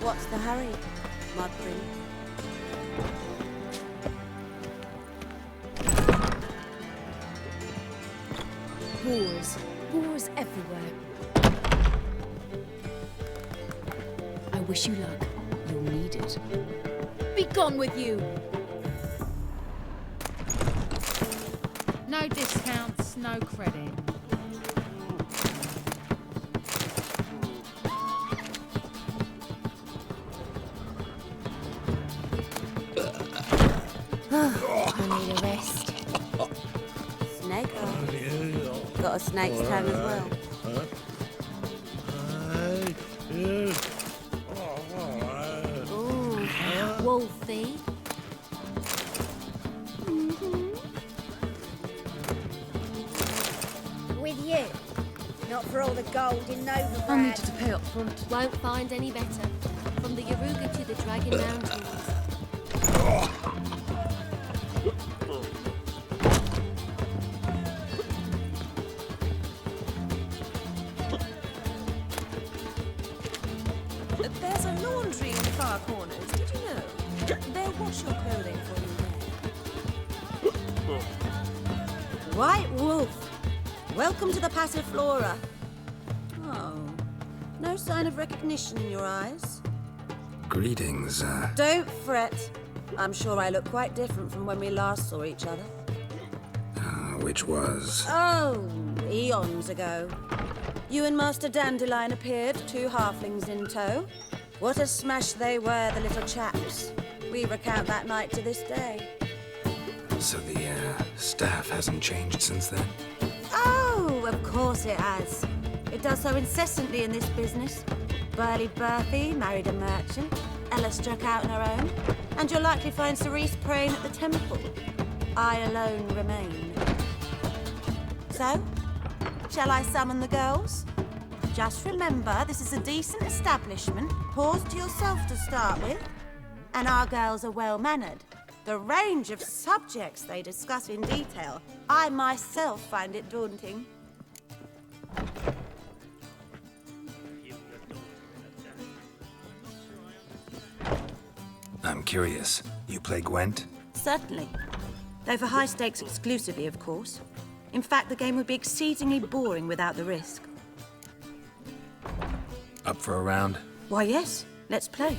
What's the hurry, Mud Prince? Wars. Wars everywhere. I wish you luck. You'll need it. Be gone with you! No discounts, no credit. I need a rest. Snake eye. Got a snake's tongue as well. Ooh, Wolfie. Not for all the gold in Novigrad. I needed to pay up front. Won't find any better. From the Yaruga to the Dragon Mountains. There's a laundry in the far corners, did you know? They'll wash your clothing for you there. White Wolf, welcome to the Passiflora. Oh, no sign of recognition in your eyes? Greetings, Don't fret. I'm sure I look quite different from when we last saw each other. which was... Oh, eons ago. You and Master Dandelion appeared, 2 halflings in tow. What a smash they were, the little chaps. We recount that night to this day. So the, staff hasn't changed since then? Oh, of course it has. It does so incessantly in this business. Burly Berthy married a merchant. Ella struck out on her own. And you'll likely find Cerise praying at the temple. I alone remain. So, shall I summon the girls? Just remember, this is a decent establishment. Pause to yourself to start with. And our girls are well-mannered. The range of subjects they discuss in detail, I myself find it daunting. I'm curious. You play Gwent? Certainly. Though for high stakes exclusively, of course. In fact, the game would be exceedingly boring without the risk. Up for a round? Why, yes. Let's play.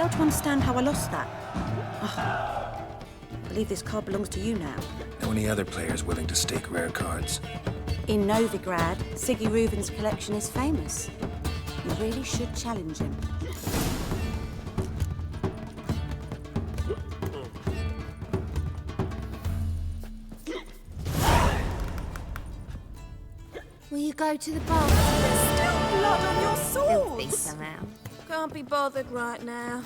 hard to understand how I lost that. Oh, I believe this card belongs to you now. Know any other players willing to stake rare cards? In Novigrad, Siggy Reuven's collection is famous. You really should challenge him. Will you go to the bar? There's still blood on your Filthy swords! somehow. Can't be bothered right now.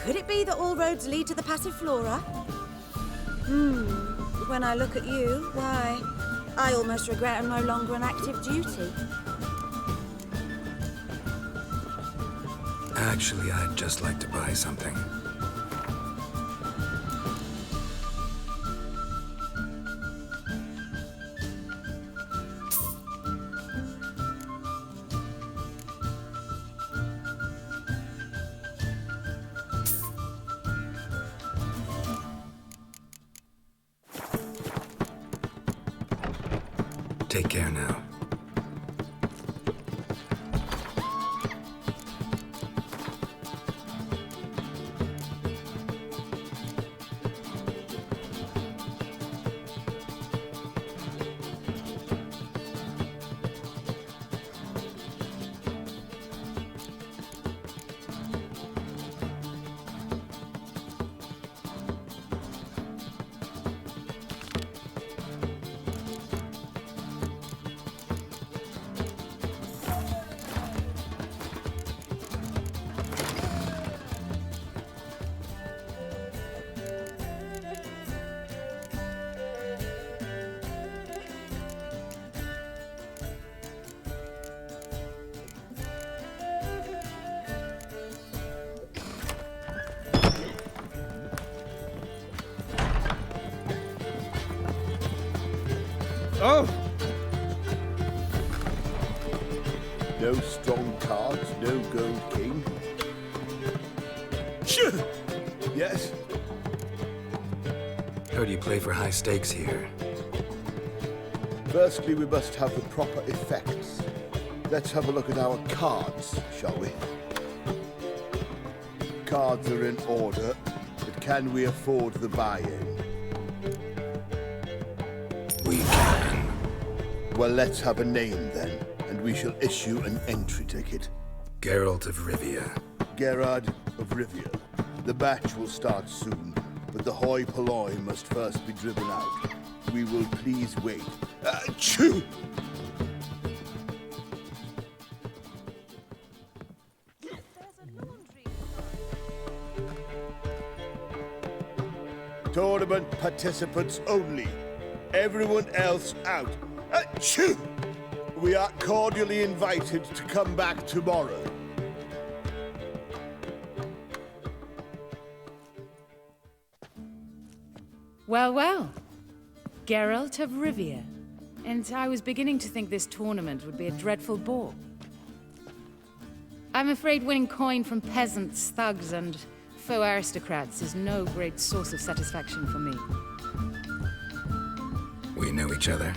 Could it be that all roads lead to the Passiflora? When I look at you, why, I almost regret I'm no longer on active duty. Actually, I'd just like to buy something. Take care now. Oh! No strong cards, no gold king. Yes? Heard you play for high stakes here. Firstly, we must have the proper effects. Let's have a look at our cards, shall we? Cards are in order, but can we afford the buy-in? We can. Well, let's have a name then, and we shall issue an entry ticket. Geralt of Rivia. Gerard of Rivia. The match will start soon, but the hoi polloi must first be driven out. We will please wait. Achoo! Tournament participants only. Everyone else out. Achoo! We are cordially invited to come back tomorrow. Well, well. Geralt of Rivia. And I was beginning to think this tournament would be a dreadful bore. I'm afraid winning coin from peasants, thugs, and faux aristocrats is no great source of satisfaction for me. We know each other.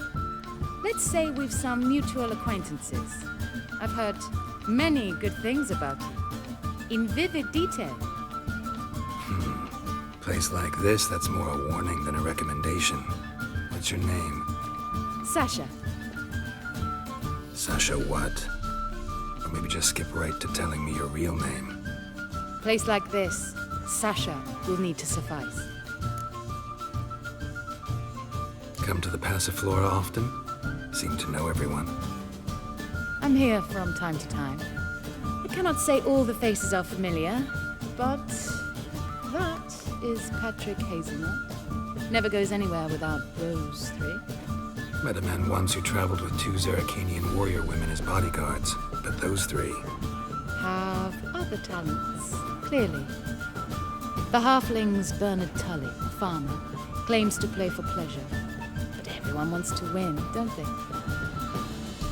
Let's say we've some mutual acquaintances. I've heard many good things about you. In vivid detail. Place like this, that's more a warning than a recommendation. What's your name? Sasha. Sasha what? Or maybe just skip right to telling me your real name. Place like this, Sasha will need to suffice. come to the Passiflora often? Seem to know everyone. I'm here from time to time. I cannot say all the faces are familiar, but that is Patrick Hazelnut. Never goes anywhere without those three. Met a man once who traveled with 2 Zeracanian warrior women as bodyguards, but those 3... have other talents, clearly. The halfling's Bernard Tully, a farmer, claims to play for pleasure. But everyone wants to win, don't they?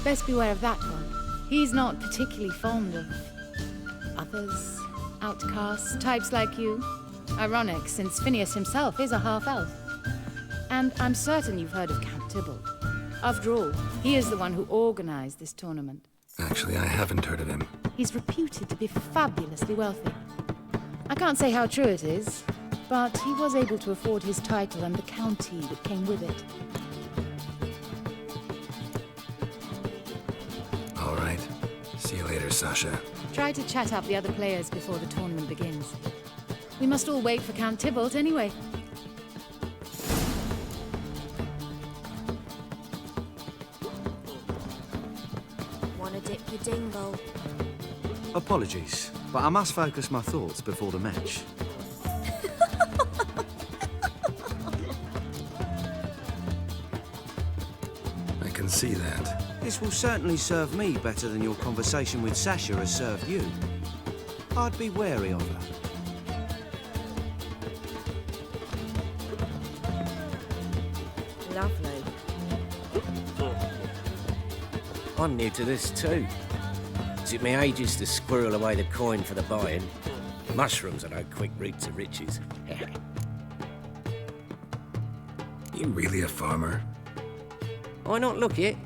Best beware of that one. He's not particularly fond of others, outcasts, types like you. Ironic, since Phineas himself is a half-elf. And I'm certain you've heard of Count Tybalt. After all, he is the one who organized this tournament. Actually, I haven't heard of him. He's reputed to be fabulously wealthy. I can't say how true it is, but he was able to afford his title and the county that came with it. All right. See you later, Sasha. Try to chat up the other players before the tournament begins. We must all wait for Count Tybalt anyway. Wanna dip your dingle? Apologies, but I must focus my thoughts before the match. I can see that. This will certainly serve me better than your conversation with Sasha has served you. I'd be wary of her. Lovely. I'm new to this too. Took me ages to squirrel away the coin for the buy-in. Mushrooms are no quick route to riches. You really a farmer? Why not look it?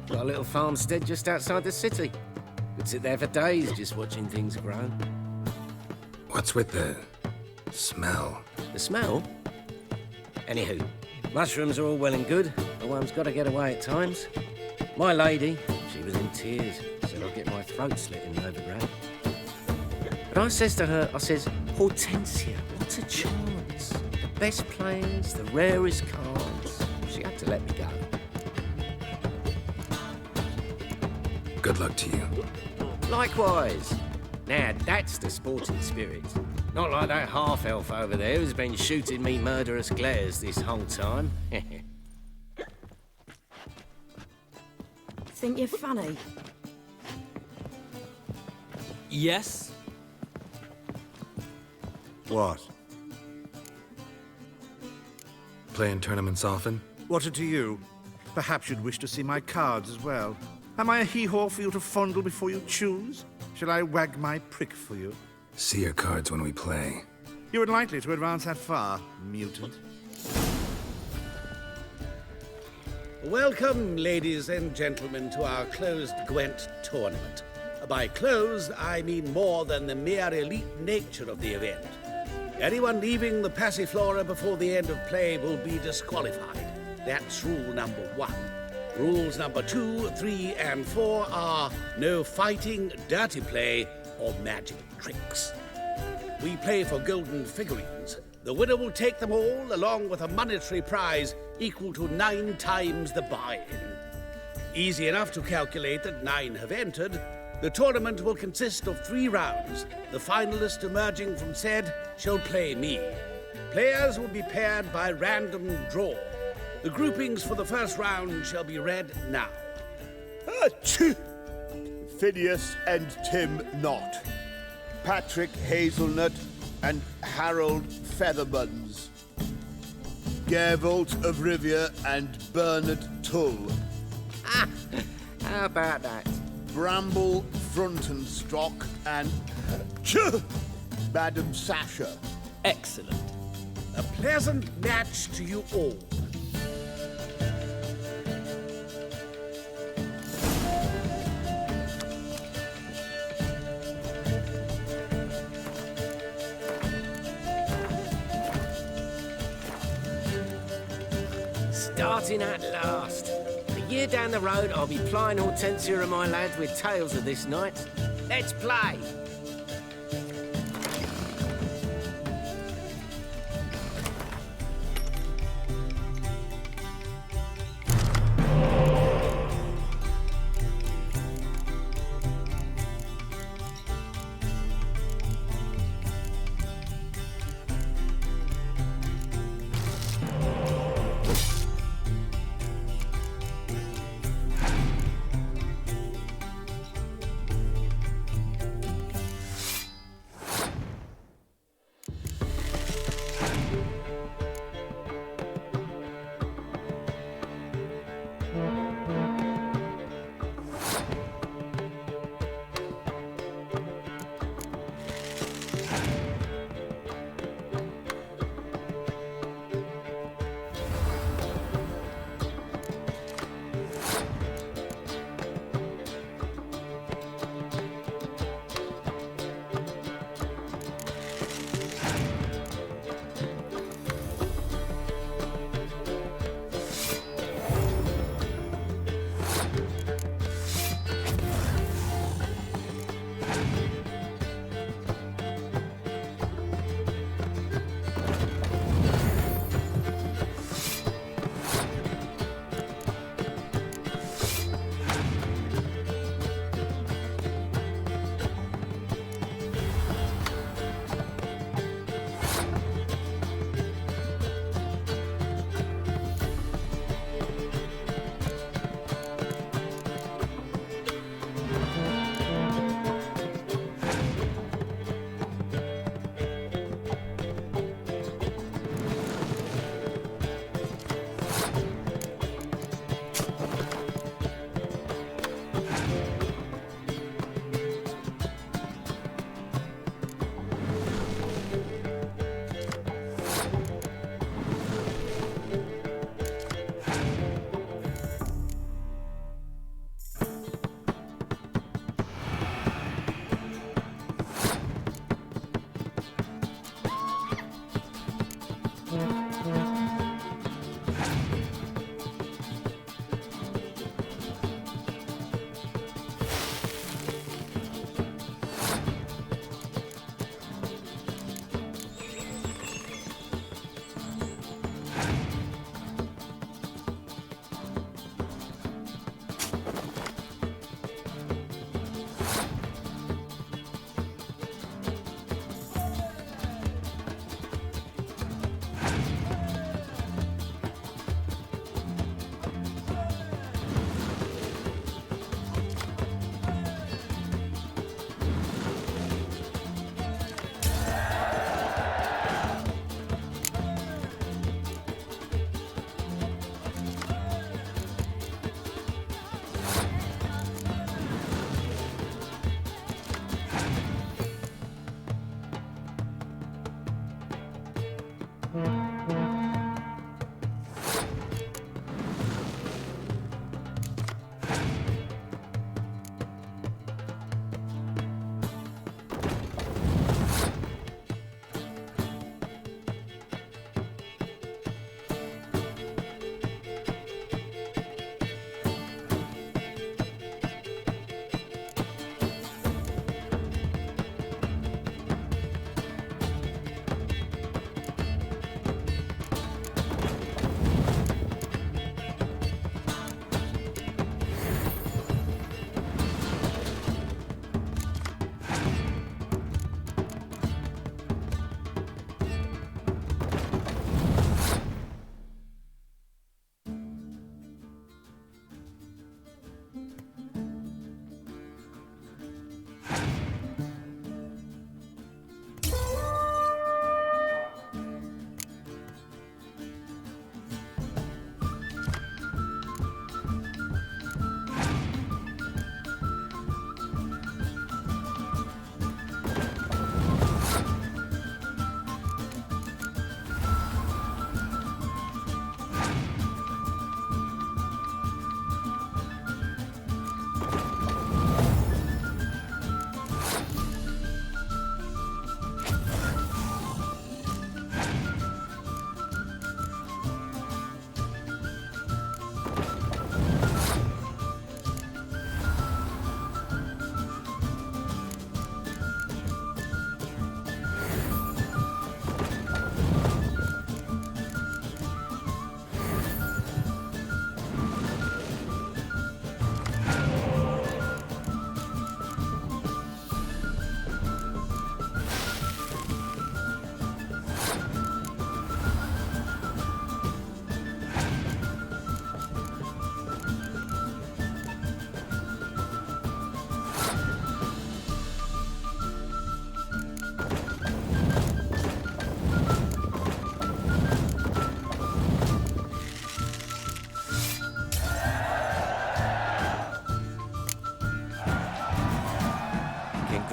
Got a little farmstead just outside the city. Could sit there for days just watching things grow. What's with the smell? The smell? Anywho, mushrooms are all well and good, but one's got to get away at times. My lady, she was in tears, said I'll get my throat slit in overground. But I says to her, Hortensia, what a chance. The best players, the rarest cards. She had to let me go. Good luck to you. Likewise. Now, that's the sporting spirit. Not like that half-elf over there who's been shooting me murderous glares this whole time. Think you're funny? Yes? What? Playing tournaments often? What to you? Perhaps you'd wish to see my cards as well. Am I a hee-haw for you to fondle before you choose? Shall I wag my prick for you? See your cards when we play. You unlikely to advance that far, mutant. Welcome, ladies and gentlemen, to our closed Gwent tournament. By closed, I mean more than the mere elite nature of the event. Anyone leaving the Passiflora before the end of play will be disqualified. That's rule number 1. Rules number 2, 3, and 4 are no fighting, dirty play, or magic tricks. We play for golden figurines. The winner will take them all, along with a monetary prize equal to 9 times the buy-in. Easy enough to calculate that 9 have entered. The tournament will consist of 3 rounds. The finalist emerging from said shall play me. Players will be paired by random draw. The groupings for the first round shall be read now. Phineas and Tim Knott. Patrick Hazelnut and Harold Featherbuns. Gervolt of Rivia and Bernard Tull. How about that? Bramble Frontenstock and Madam Sasha. Excellent. A pleasant match to you all. Starting at last. A year down the road, I'll be plying Hortensia and my lads with tales of this night. Let's play!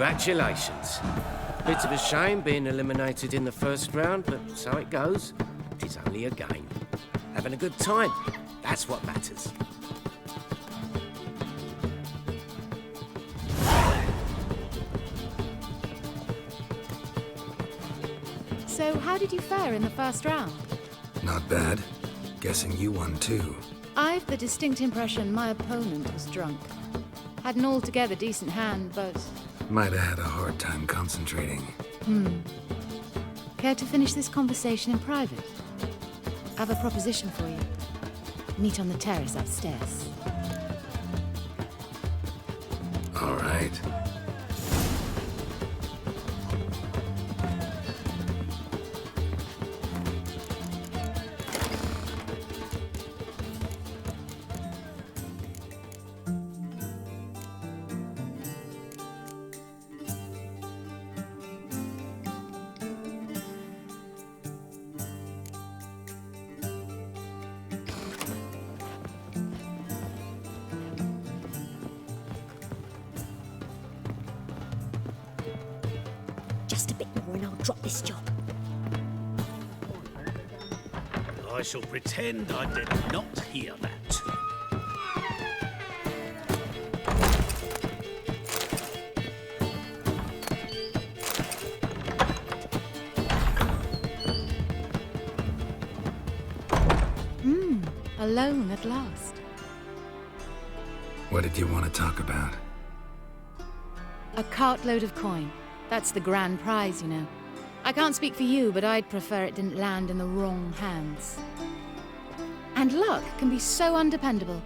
Congratulations. Bit of a shame being eliminated in the first round, but so it goes. It's only a game. Having a good time, that's what matters. So, how did you fare in the first round? Not bad. Guessing you won too. I've the distinct impression my opponent was drunk. Had an altogether decent hand, but... Might have had a hard time concentrating. Care to finish this conversation in private? I have a proposition for you. Meet on the terrace upstairs. All right. Just a bit more and I'll drop this job. I shall pretend I did not hear that. Alone at last. What did you want to talk about? A cartload of coin. That's the grand prize, you know. I can't speak for you, but I'd prefer it didn't land in the wrong hands. And luck can be so undependable.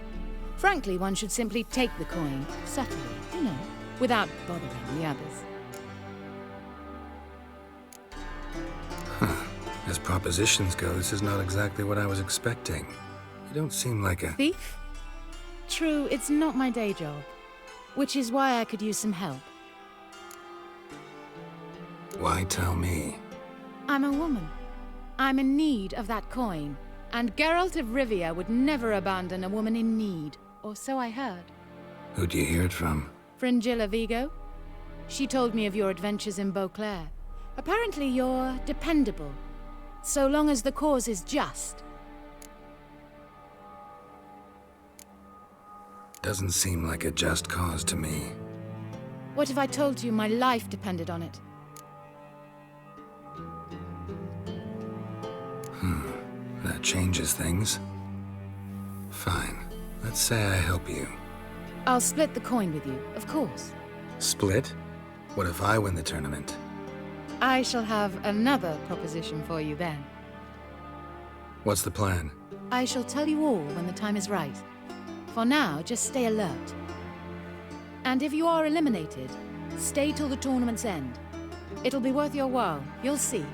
Frankly, one should simply take the coin, subtly, you know, without bothering the others. As propositions go, this is not exactly what I was expecting. You don't seem like a... Thief? True, it's not my day job. Which is why I could use some help. Why tell me? I'm a woman. I'm in need of that coin. And Geralt of Rivia would never abandon a woman in need. Or so I heard. Who'd you hear it from? Fringilla Vigo. She told me of your adventures in Beauclair. Apparently you're dependable. So long as the cause is just. Doesn't seem like a just cause to me. What if I told you my life depended on it? That changes things. Fine. Let's say I help you. I'll split the coin with you, of course. Split? What if I win the tournament? I shall have another proposition for you then. What's the plan? I shall tell you all when the time is right. For now, just stay alert. And if you are eliminated, stay till the tournament's end. It'll be worth your while, you'll see.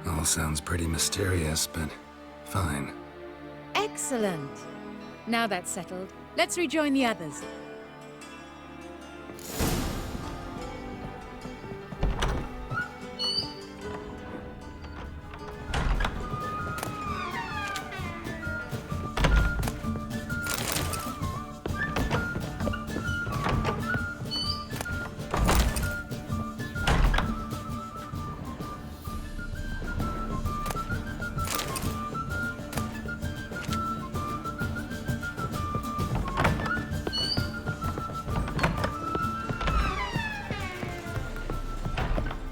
All sounds pretty mysterious, but fine. Excellent. Now that's settled, let's rejoin the others.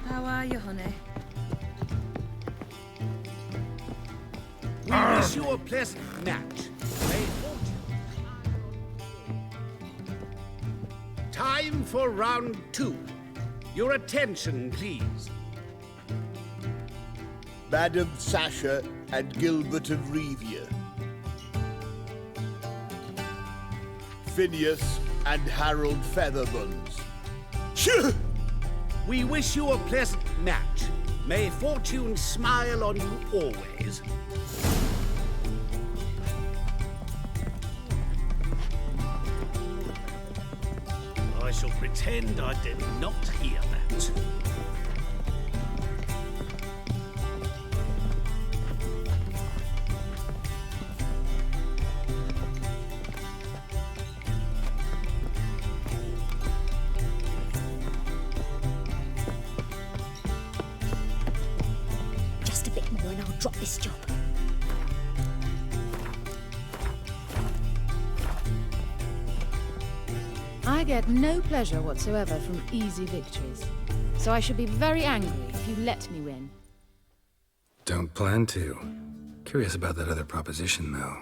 How are you, honey? We wish you a pleasant match. May fortune. Time for round 2. Your attention, please. Madam Sasha and Gilbert of Revia. Phineas and Harold Featherbones. We wish you a pleasant match. May fortune smile on you always. I shall pretend I did not hear that. and I'll drop this job. I get no pleasure whatsoever from easy victories, so I should be very angry if you let me win. Don't plan to. Curious about that other proposition, though.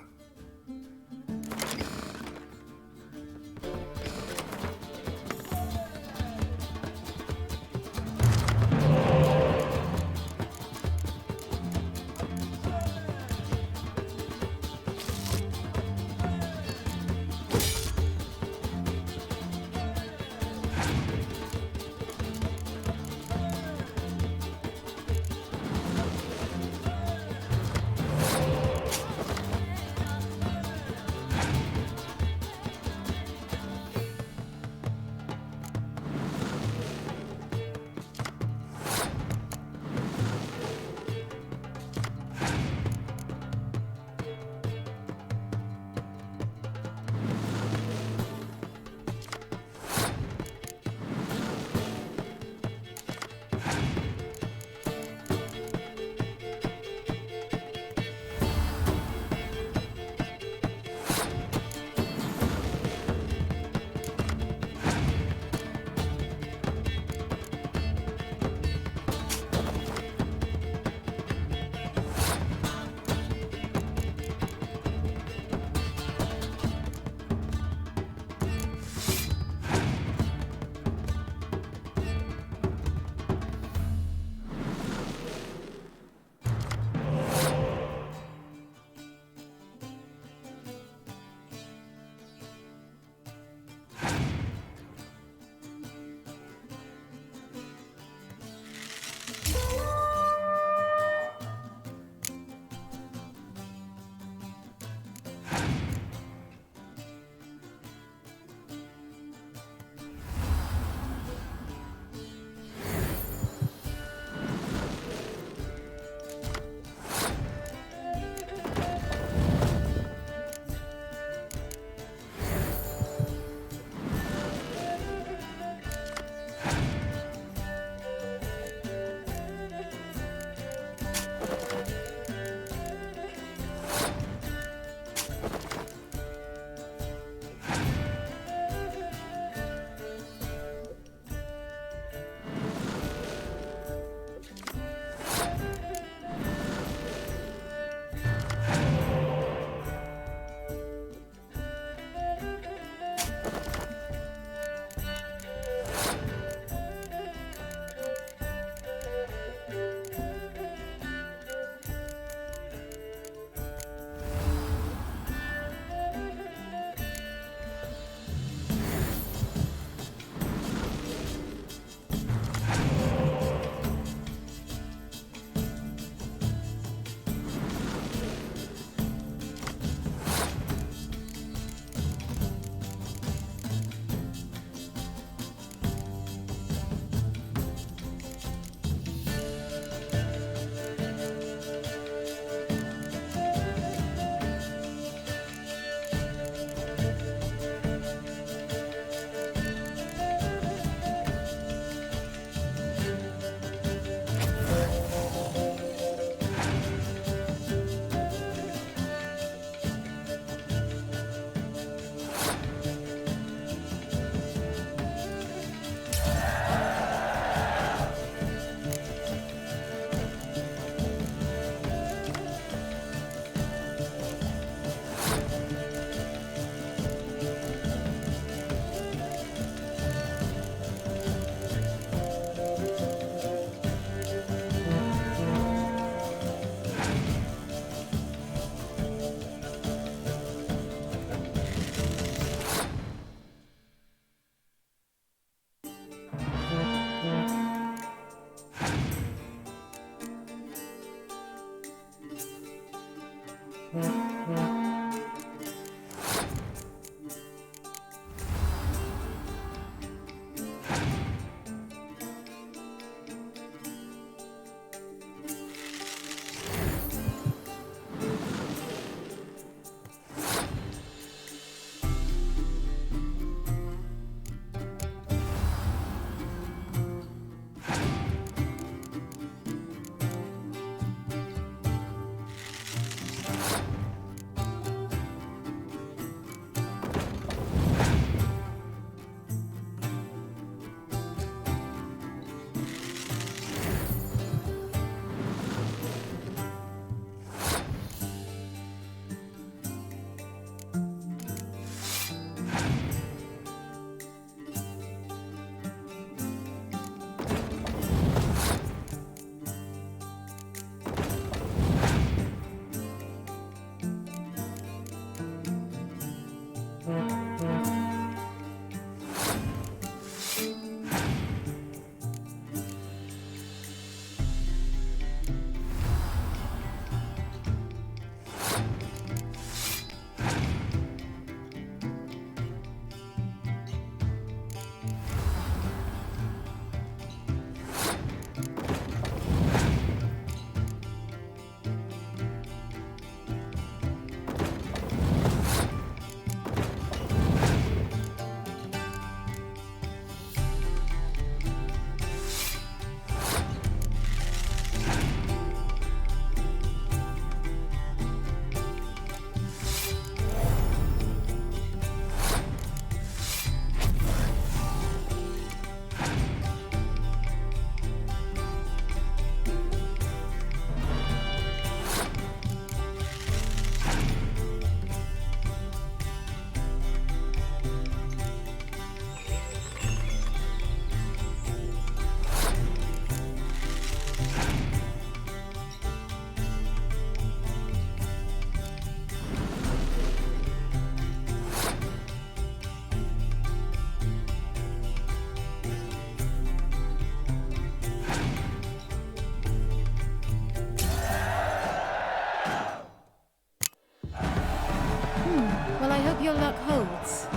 your luck holds.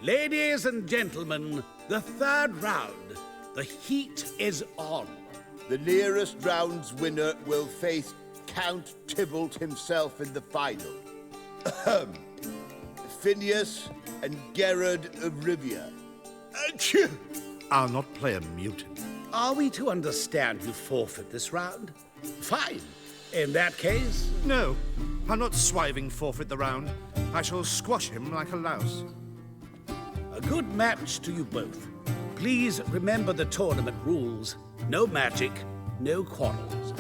Ladies and gentlemen, the third round. The heat is on. The nearest round's winner will face Count Tybalt himself in the final. Phineas and Gerard of Rivia. I'll not play a mutant. Are we to understand you forfeit this round? Fine. In that case... No, I'll not swiving forfeit the round. I shall squash him like a louse. A good match to you both. Please remember the tournament rules. No magic, no quarrels.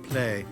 Play.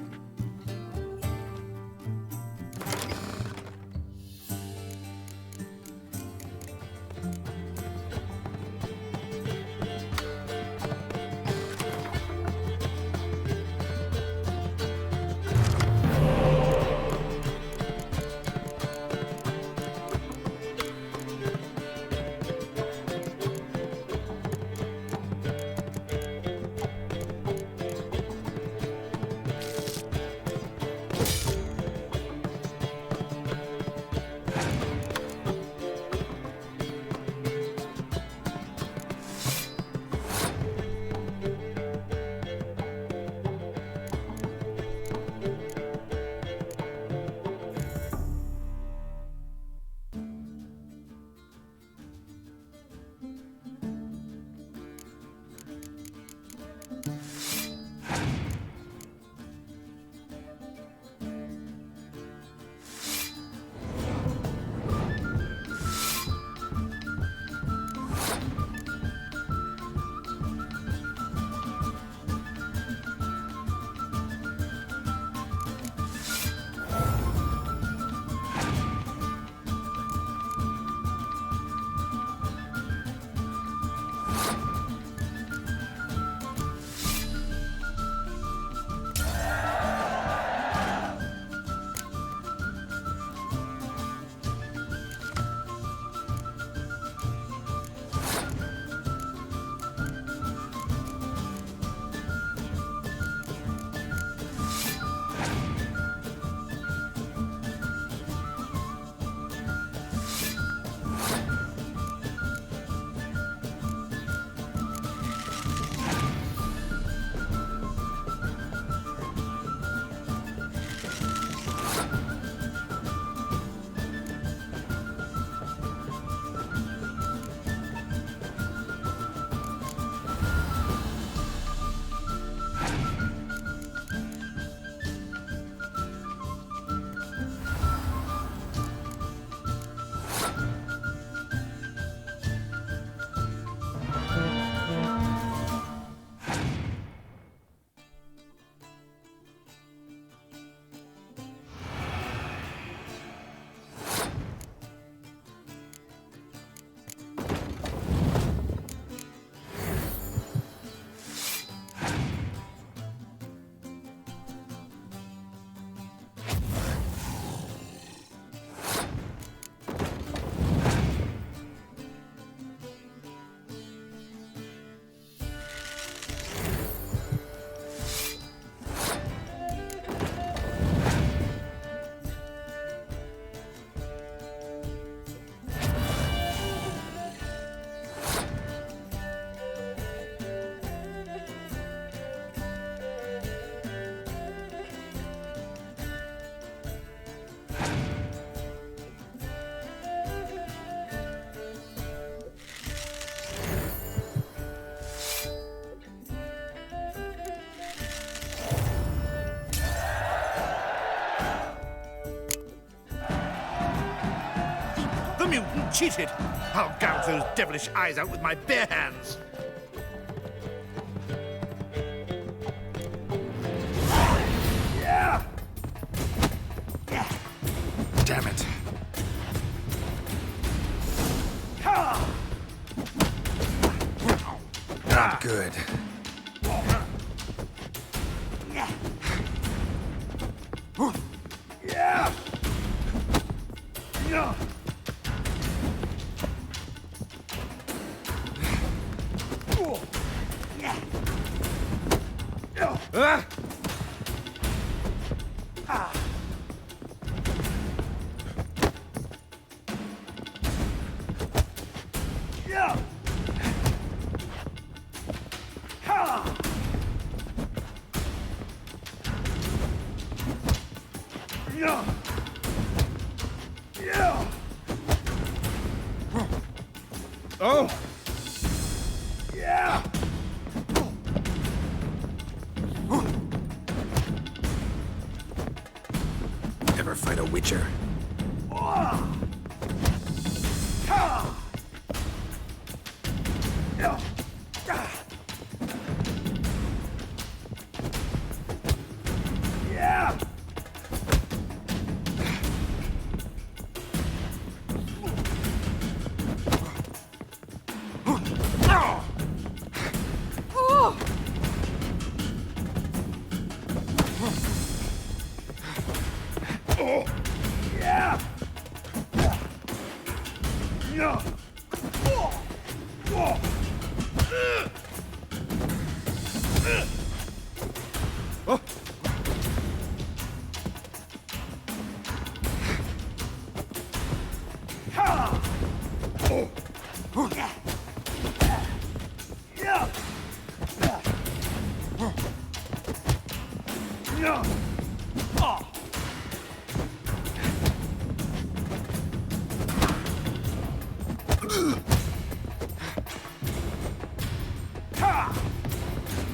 The mutant cheated! I'll gouge those devilish eyes out with my bare hands! Damn it. Not good. Yeah. Oh! Yeah! Ever fight a witcher?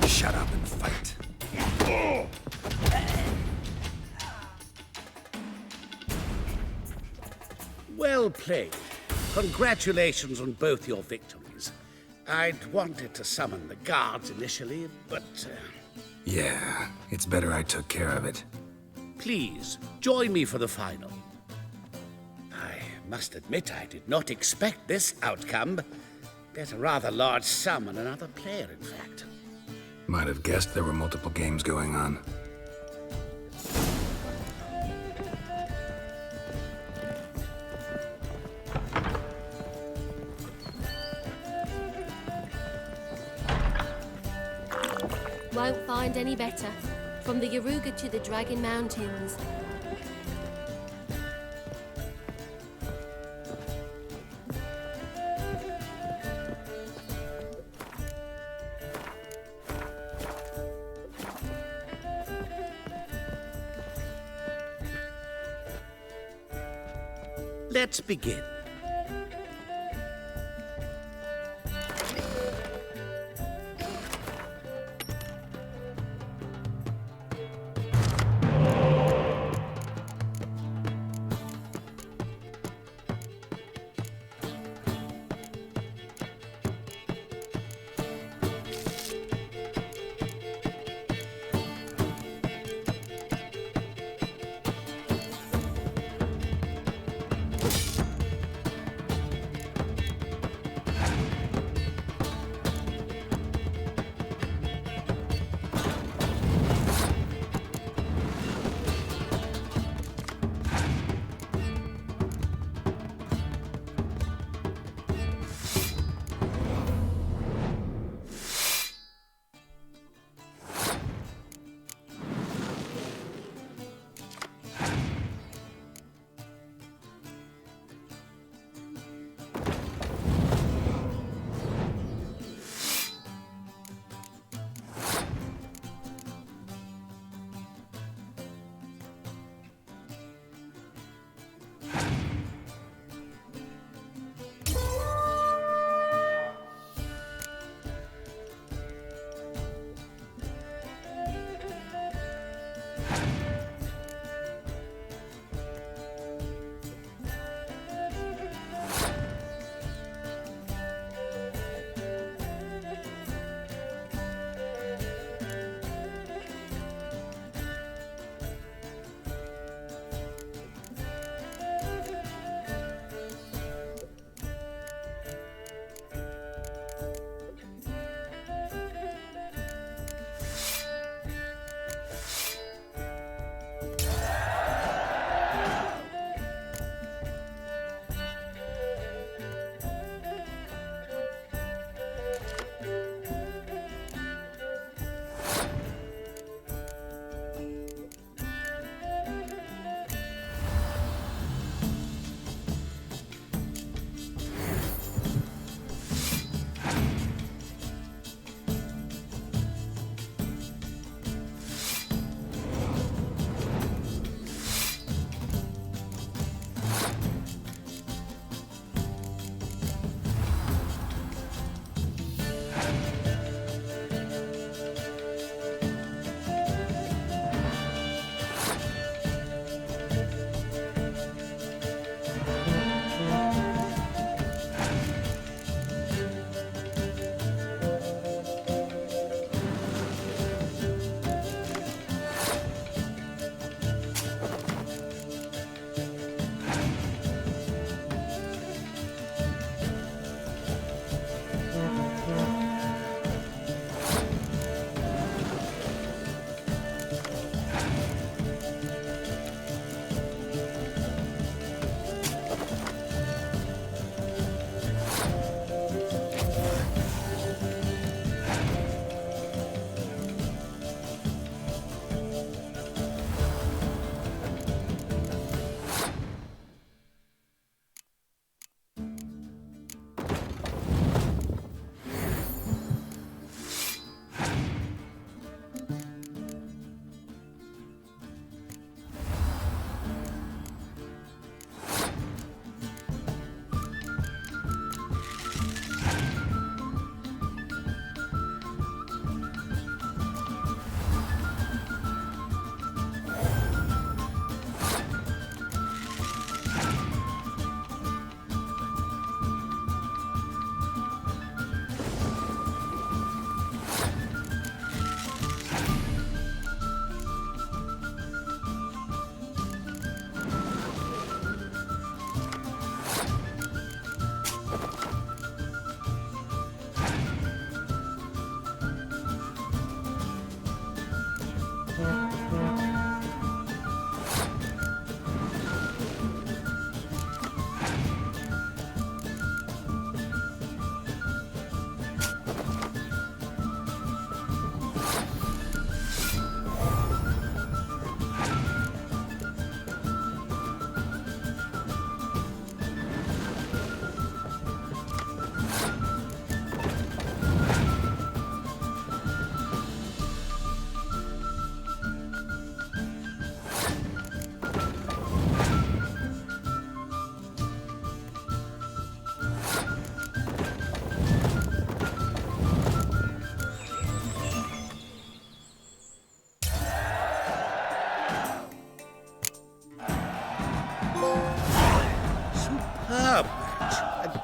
Shut up and fight. Well played. Congratulations on both your victories. I'd wanted to summon the guards initially, but... Yeah, it's better I took care of it. Please, join me for the final. I must admit I did not expect this outcome. Bet a rather large sum on another player, in fact. Might have guessed there were multiple games going on. Won't find any better. From the Yaruga to the Dragon Mountains. Let's begin.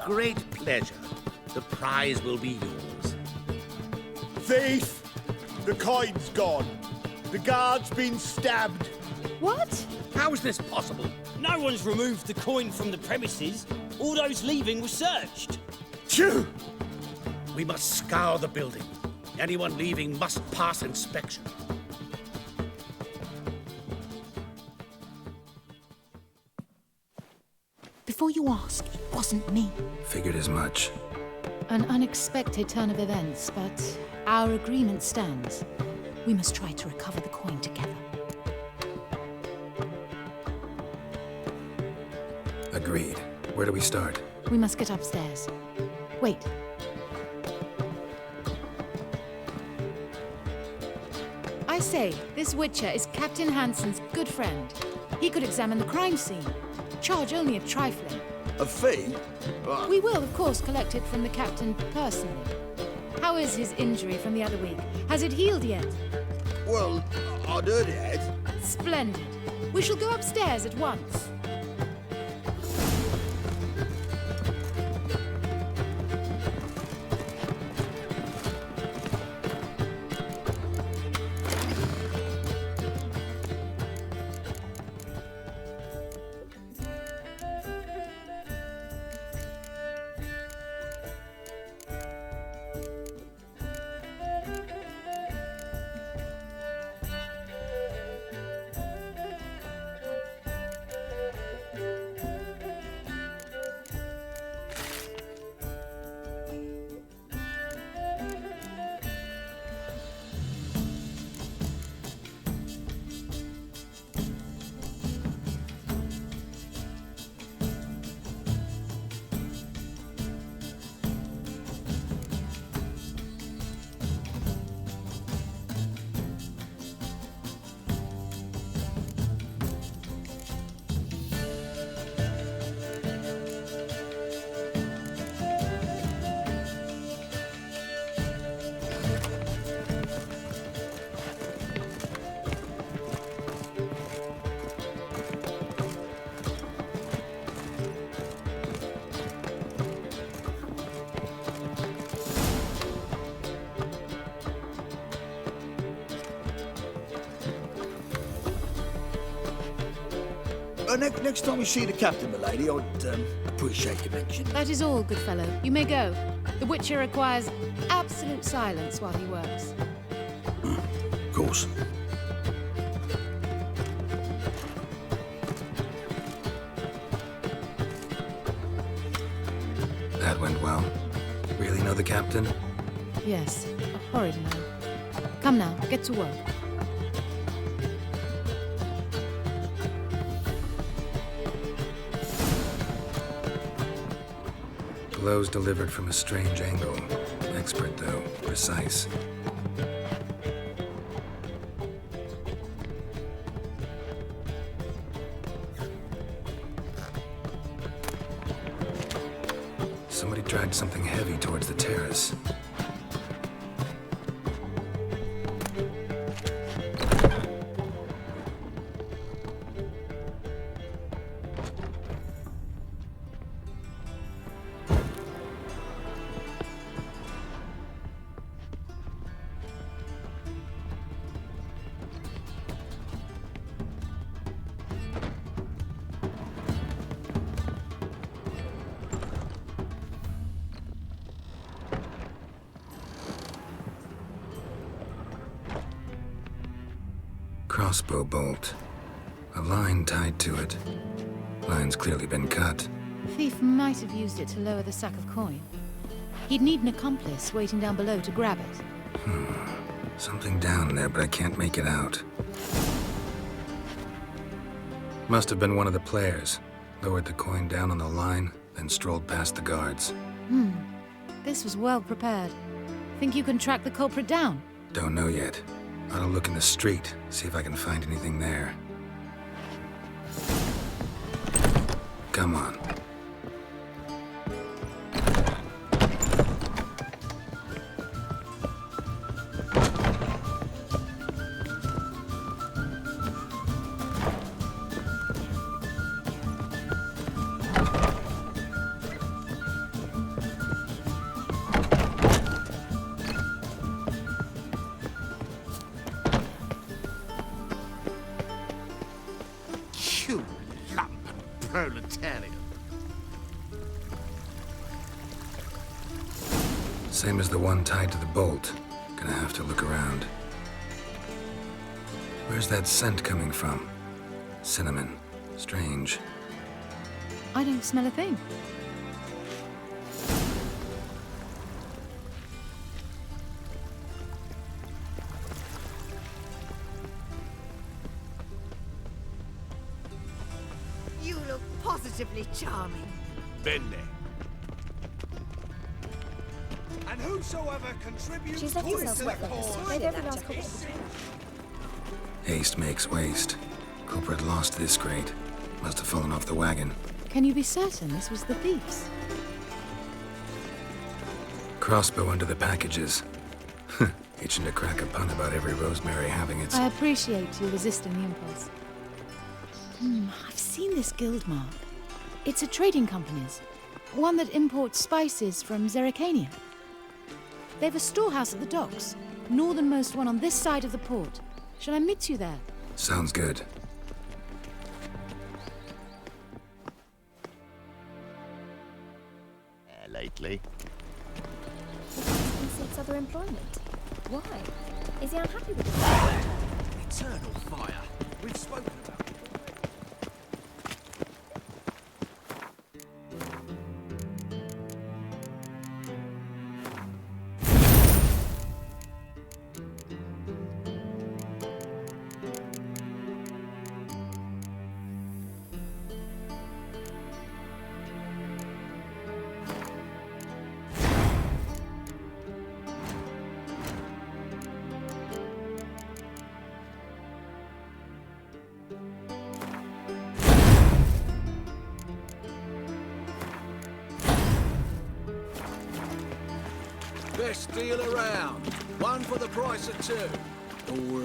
great pleasure. The prize will be yours. Thief! The coin's gone. The guard's been stabbed. What? How is this possible? No one's removed the coin from the premises. All those leaving were searched. Phew! We must scour the building. Anyone leaving must pass inspection. Before you ask, it wasn't me. Figured as much. An unexpected turn of events, but our agreement stands. We must try to recover the coin together. Agreed. Where do we start? We must get upstairs. Wait. I say, this Witcher is Captain Hansen's good friend. He could examine the crime scene. Charge only of trifling. A fee? We will, of course, collect it from the captain personally. How is his injury from the other week? Has it healed yet? Well, I'd heard it. Splendid. We shall go upstairs at once. Next time we see the captain, my lady, I'd appreciate your mention. That is all, good fellow. You may go. The Witcher requires absolute silence while he works. Of course. That went well. Really know the captain? Yes, a horrid man. Come now, get to work. Blows delivered from a strange angle. Expert, though. Precise. Somebody dragged something heavy towards the terrace. Crossbow bolt. A line tied to it. Line's clearly been cut. The thief might have used it to lower the sack of coin. He'd need an accomplice waiting down below to grab it. Something down there, but I can't make it out. Must have been one of the players. Lowered the coin down on the line, then strolled past the guards. This was well prepared. Think you can track the culprit down? Don't know yet. Ought to look in the street, see if I can find anything there. Come on. You lump of proletarian. Same as the one tied to the bolt. Gonna have to look around. Where's that scent coming from? Cinnamon. Strange. I don't smell a thing. You look positively charming. Bene. And whosoever contributes She's left herself wet like a spider, that jacket. Haste makes waste. Culprit lost this crate. Must have fallen off the wagon. Can you be certain this was the thief's? Crossbow under the packages. Itching to crack a pun about every rosemary having its... I appreciate you resisting the impulse. I've seen this guild mark. It's a trading company's. One that imports spices from Zerrikania. They've a storehouse at the docks. Northernmost one on this side of the port. Shall I meet you there? Sounds good. Lately. He seeks other employment. Why? Is he unhappy with it? Eternal fire. We've spoken about it. Best deal around. One for the price of two. Or,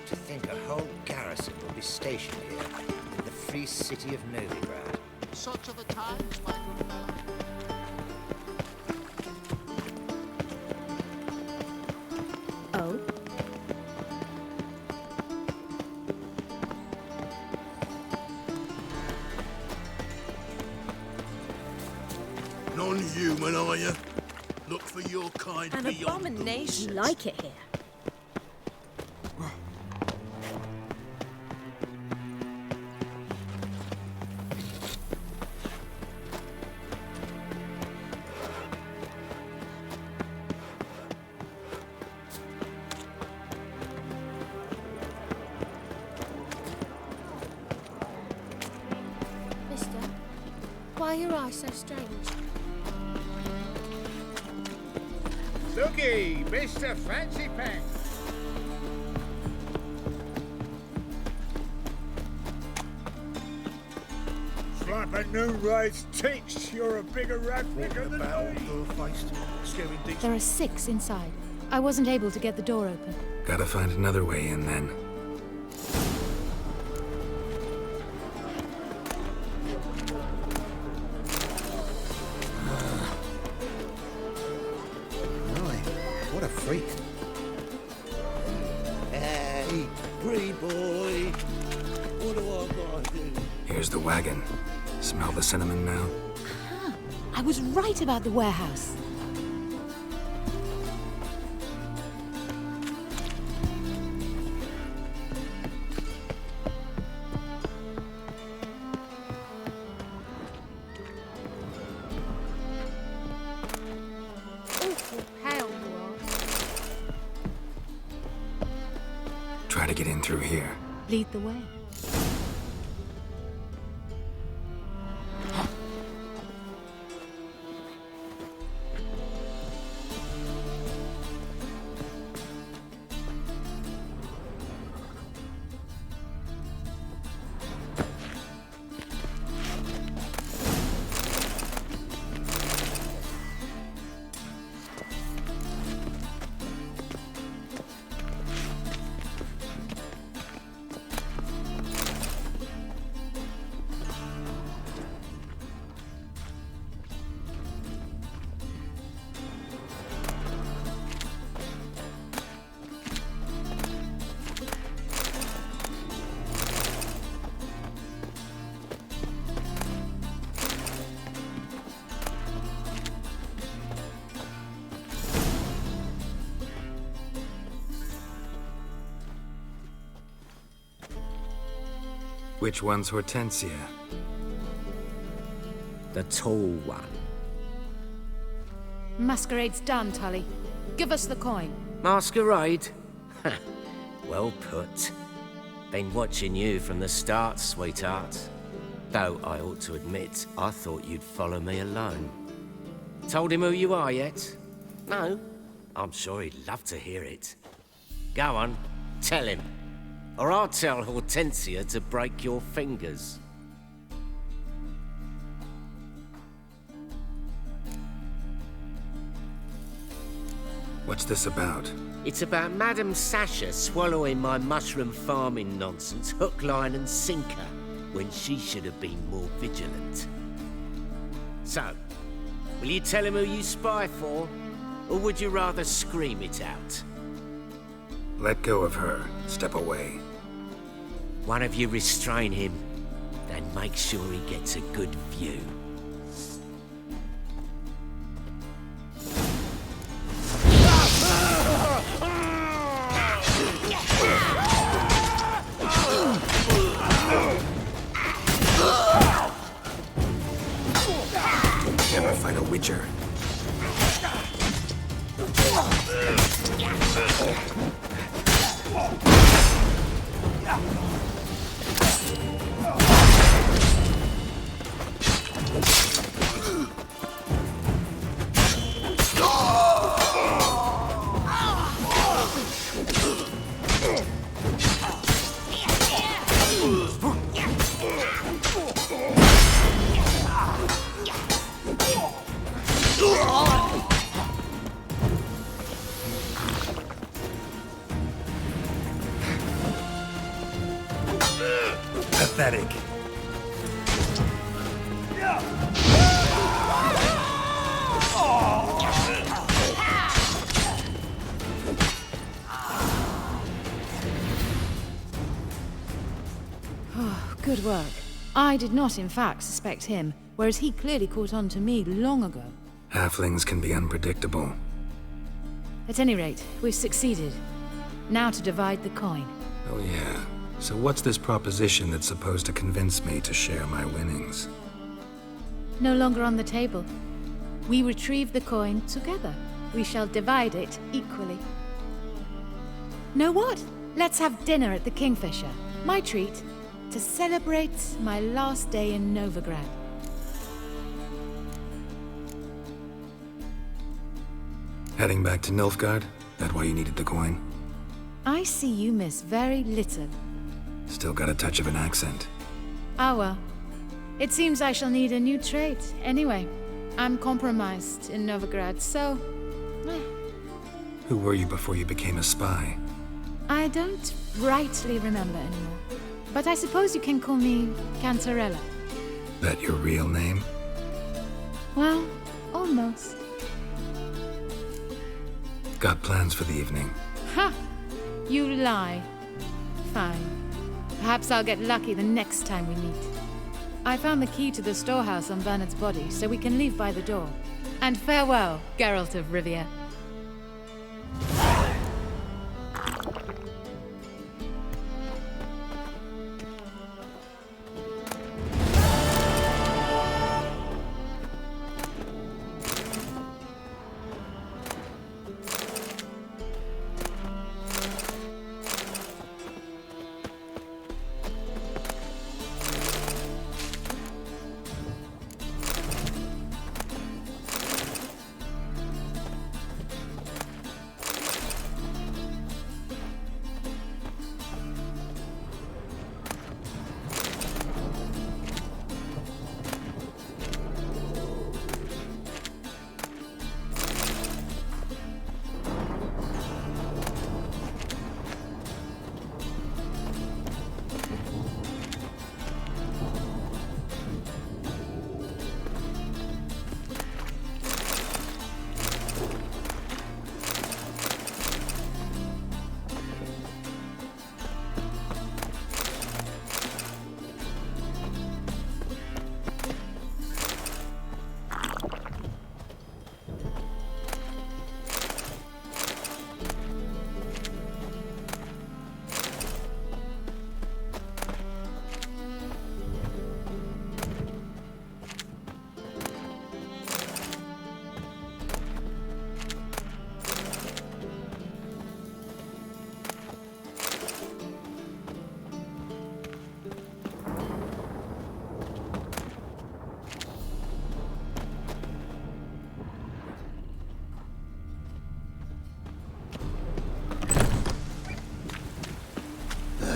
To think a whole garrison will be stationed here in the free city of Novigrad. Such are the times, my good fellow. Oh? Non-human, are you? Look for your kind An beyond. abomination. You like it here? Mister, why are your eyes so strange? Looky, Mr. Fancy Pants. Slap a new ride's teach. You're a bigger rat picker than me. There are 6 inside. I wasn't able to get the door open. Gotta find another way in then. What a freak. Hey, pretty boy. What do I gotta do? Here's the wagon. Smell the cinnamon now? I was right about the warehouse. Awful pale you are. Try to get in through here. Lead the way. Which one's Hortensia? The tall one. Masquerade's done, Tully. Give us the coin. Masquerade? Well put. Been watching you from the start, sweetheart. Though I ought to admit, I thought you'd follow me alone. Told him who you are yet? No? I'm sure he'd love to hear it. Go on, tell him. Or I'll tell Hortensia to break your fingers. What's this about? It's about Madame Sasha swallowing my mushroom farming nonsense hook, line and sinker, when she should have been more vigilant. So, will you tell him who you spy for? Or would you rather scream it out? Let go of her. Step away. One of you restrain him, then make sure he gets a good view. Never fight a witcher. Pathetic. Good work. I did not, in fact, suspect him, whereas he clearly caught on to me long ago. Halflings can be unpredictable. At any rate, we've succeeded. Now to divide the coin. Oh yeah. So what's this proposition that's supposed to convince me to share my winnings? No longer on the table. We retrieve the coin together. We shall divide it equally. Know what? Let's have dinner at the Kingfisher. My treat. To celebrate my last day in Novigrad. Heading back to Nilfgaard? That why you needed the coin? I see you miss very little. Still got a touch of an accent. Ah well. It seems I shall need a new trade. Anyway, I'm compromised in Novigrad, so... Who were you before you became a spy? I don't rightly remember anymore. But I suppose you can call me Cantarella. That your real name? Well, almost. Got plans for the evening? Ha! You lie. Fine. Perhaps I'll get lucky the next time we meet. I found the key to the storehouse on Bernard's body, so we can leave by the door. And farewell, Geralt of Rivia.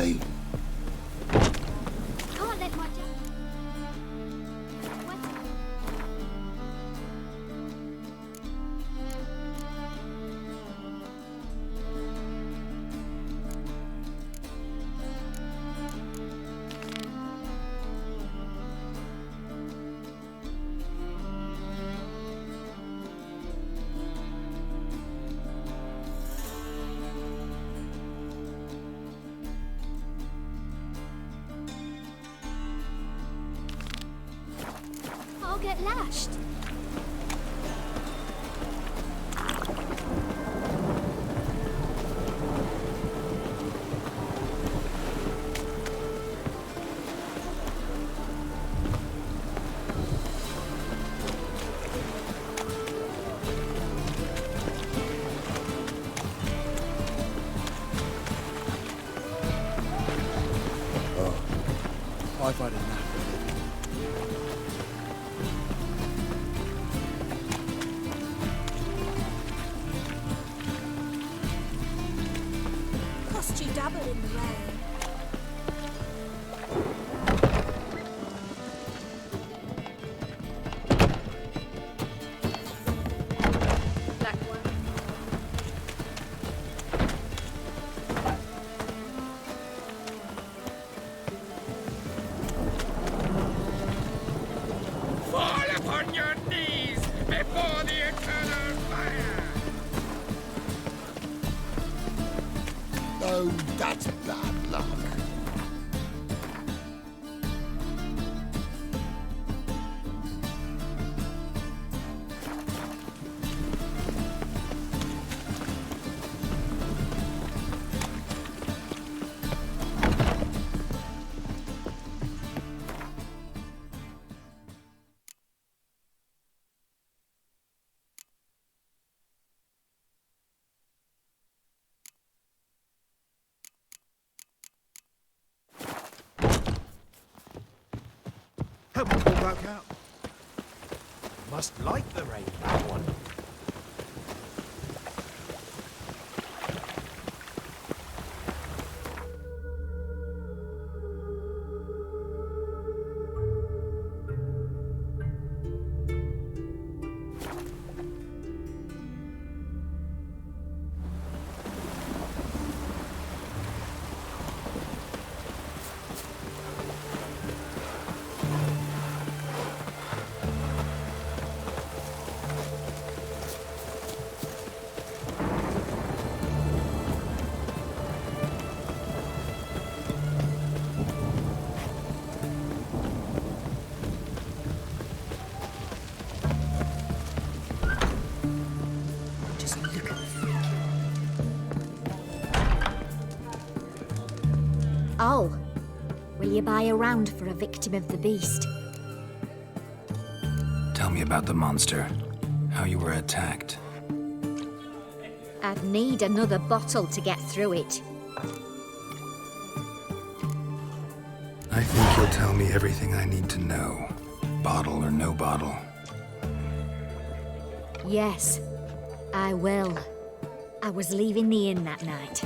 way. Can't let my I'll get lashed. I've had enough. Cost you double in the rain. Fall upon your knees before the eternal fire! Oh, that's bad luck. Hope it all broke out. Must like the rain, that one. Oh, will you buy a round for a victim of the beast? Tell me about the monster. How you were attacked. I'd need another bottle to get through it. I think you'll tell me everything I need to know. Bottle or no bottle. Yes, I will. I was leaving the inn that night.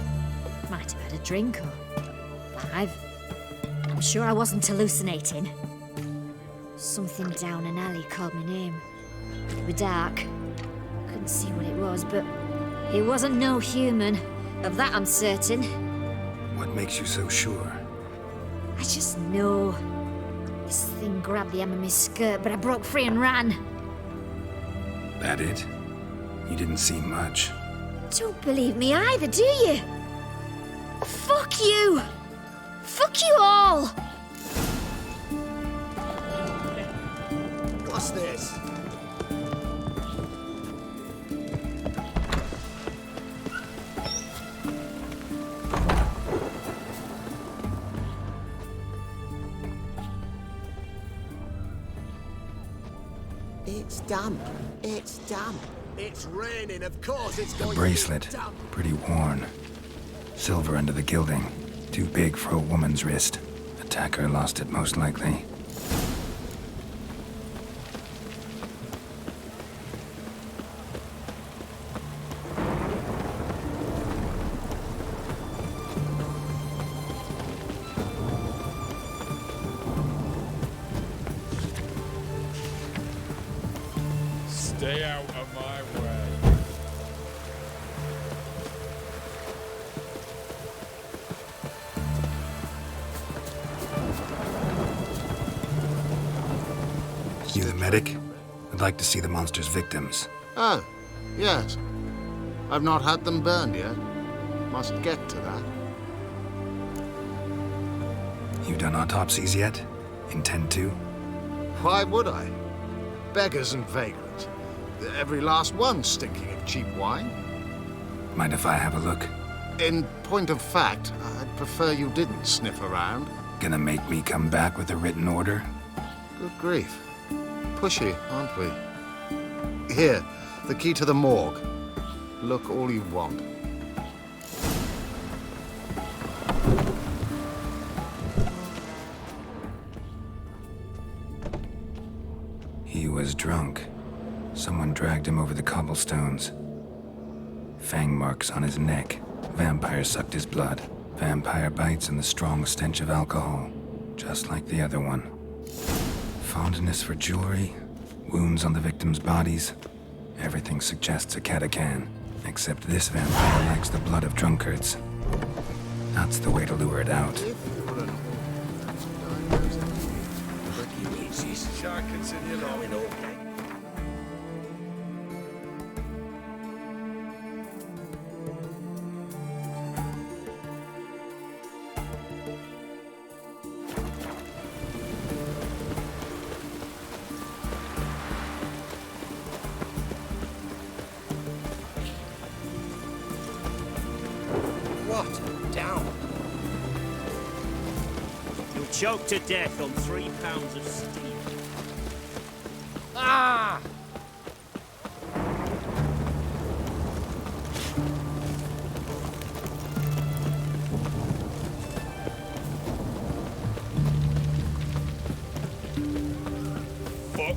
Might have had a drink or 5. I'm sure I wasn't hallucinating. Something down an alley called my name. It was dark. Couldn't see what it was, but it wasn't no human. Of that I'm certain. What makes you so sure? I just know. This thing grabbed the hem of my skirt, but I broke free and ran. That it? You didn't see much. Don't believe me either, do you? Fuck you! Fuck you all! What's this? It's damp. It's damp. It's raining, of course it's going The bracelet. to be damp. Pretty worn. Silver under the gilding. Too big for a woman's wrist. Attacker lost it most likely. Stay out of my way. You the medic? I'd like to see the monster's victims. Oh, yes. I've not had them burned yet. Must get to that. You done autopsies yet? Intend to? Why would I? Beggars and vagrants. Every last one stinking of cheap wine. Mind if I have a look? In point of fact, I'd prefer you didn't sniff around. Gonna make me come back with a written order? Good grief. Pushy, aren't we? Here, the key to the morgue. Look all you want. He was drunk. Someone dragged him over the cobblestones. Fang marks on his neck. Vampire sucked his blood. Vampire bites and the strong stench of alcohol. Just like the other one. Fondness for jewelry. Wounds on the victims' bodies. Everything suggests a catacan. Except this vampire likes the blood of drunkards. That's the way to lure it out. Choked to death on 3 pounds of steel. Ah! Fuck.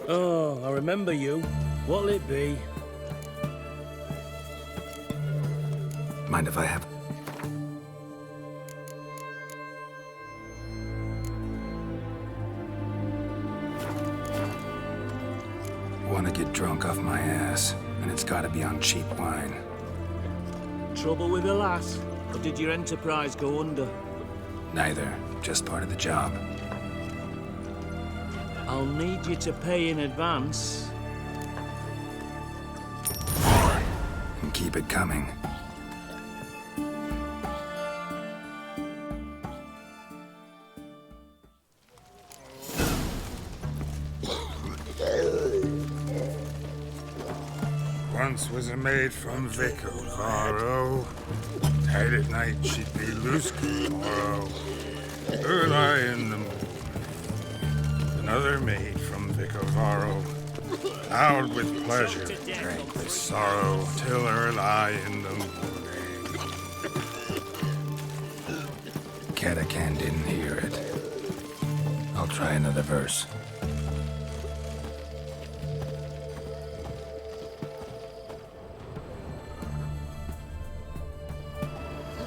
Oh, I remember you. What'll it be? Mind if I have... Want to get drunk off my ass, and it's gotta be on cheap wine. Trouble with the lass? Or did your enterprise go under? Neither. Just part of the job. I'll need you to pay in advance. And keep it coming. Once was a maid from Vicovaro. Tight at night she'd be loose tomorrow. Early in the morning. Another maid from Vicovaro. Loud with pleasure, drank with sorrow, till early in the morning. Catacan didn't hear it. I'll try another verse.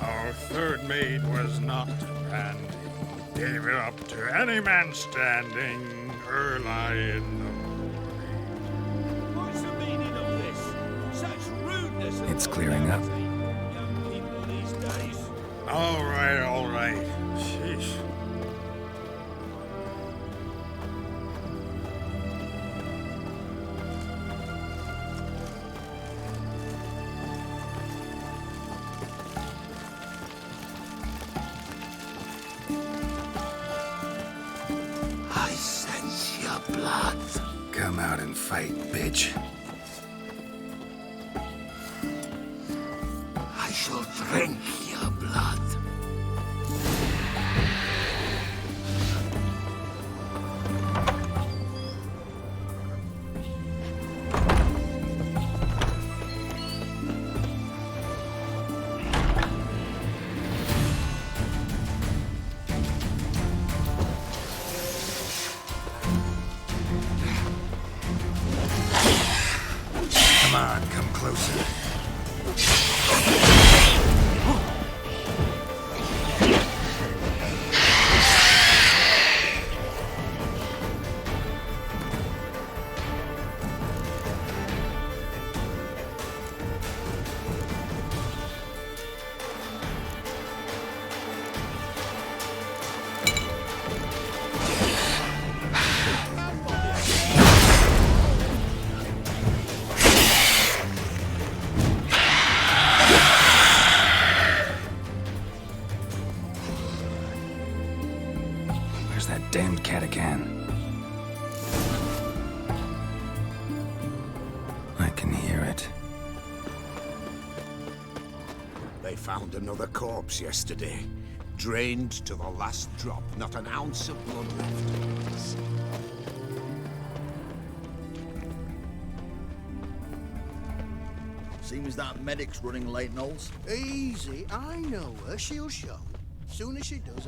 Our third maid was not Brandy. Gave it up to any man standing early in the morning. What's the meaning of this? Such rudeness. It's clearing up. Young people these days. All right. Sheesh. I sense your blood. Come out and fight, bitch. I shall drink your blood. on, come closer. Damned cat again. I can hear it. They found another corpse yesterday. Drained to the last drop. Not an ounce of blood left. Seems that medic's running late, Knowles. Easy, I know her. She'll show. Soon as she does,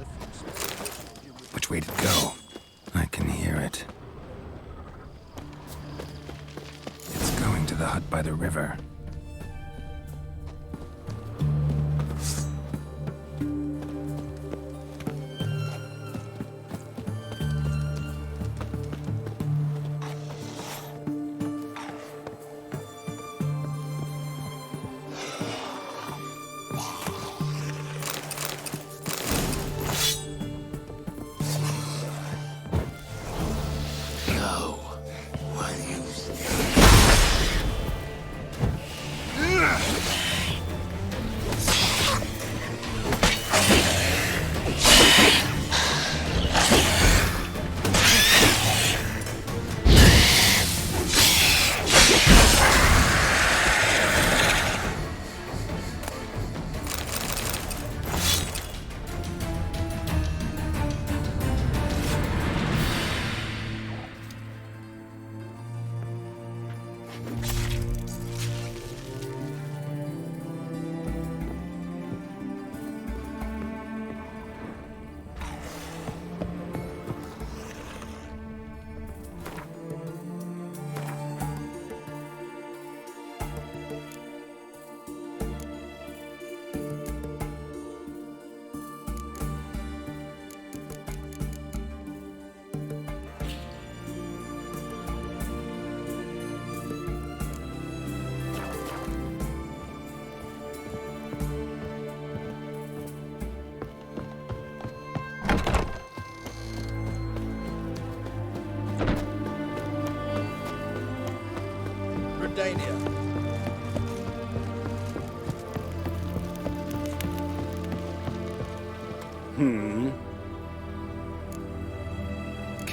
Which way to go? I can hear it. It's going to the hut by the river.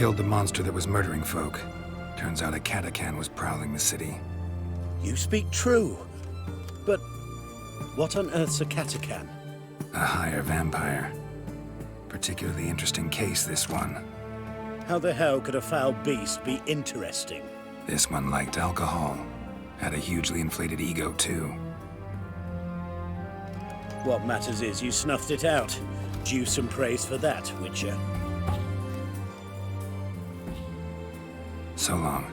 Killed the monster that was murdering folk. Turns out a catacan was prowling the city. You speak true. But what on earth's a catacan? A higher vampire. Particularly interesting case, this one. How the hell could a foul beast be interesting? This one liked alcohol. Had a hugely inflated ego, too. What matters is you snuffed it out. Due some praise for that, Witcher. So long.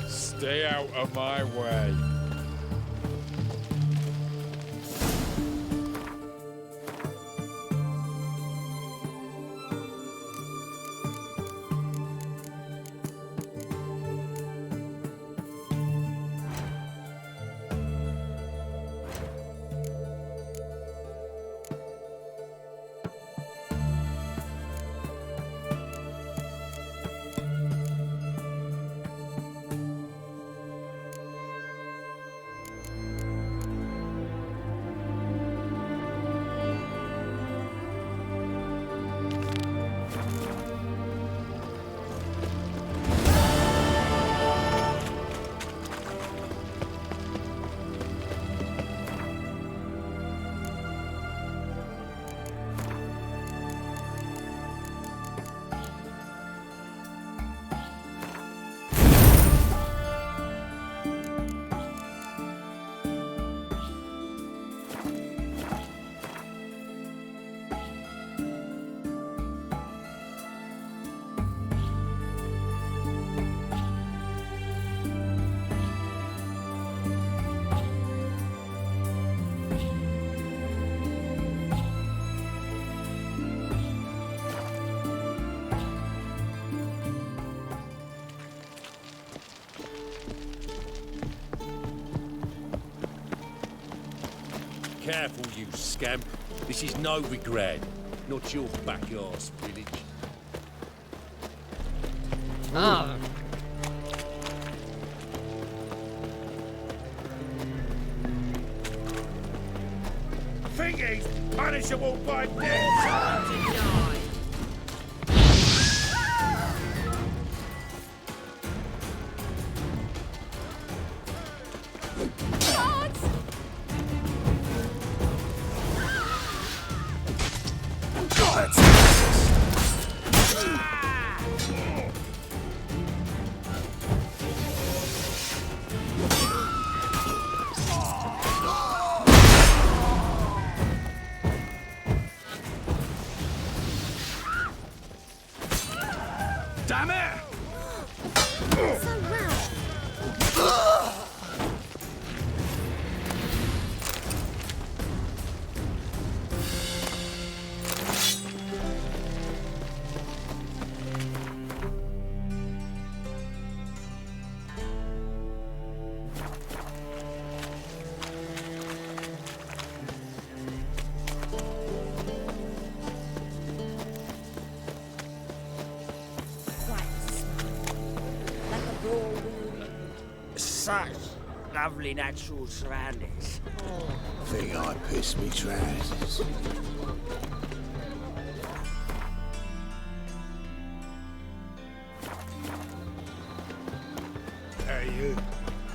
Stay out of my way. Careful, you scamp. This is Novigrad, not your back-arse village. Ah. Think he's punishable by death. Damn it! Such lovely natural surroundings. Think I pissed me trousers. Hey, you.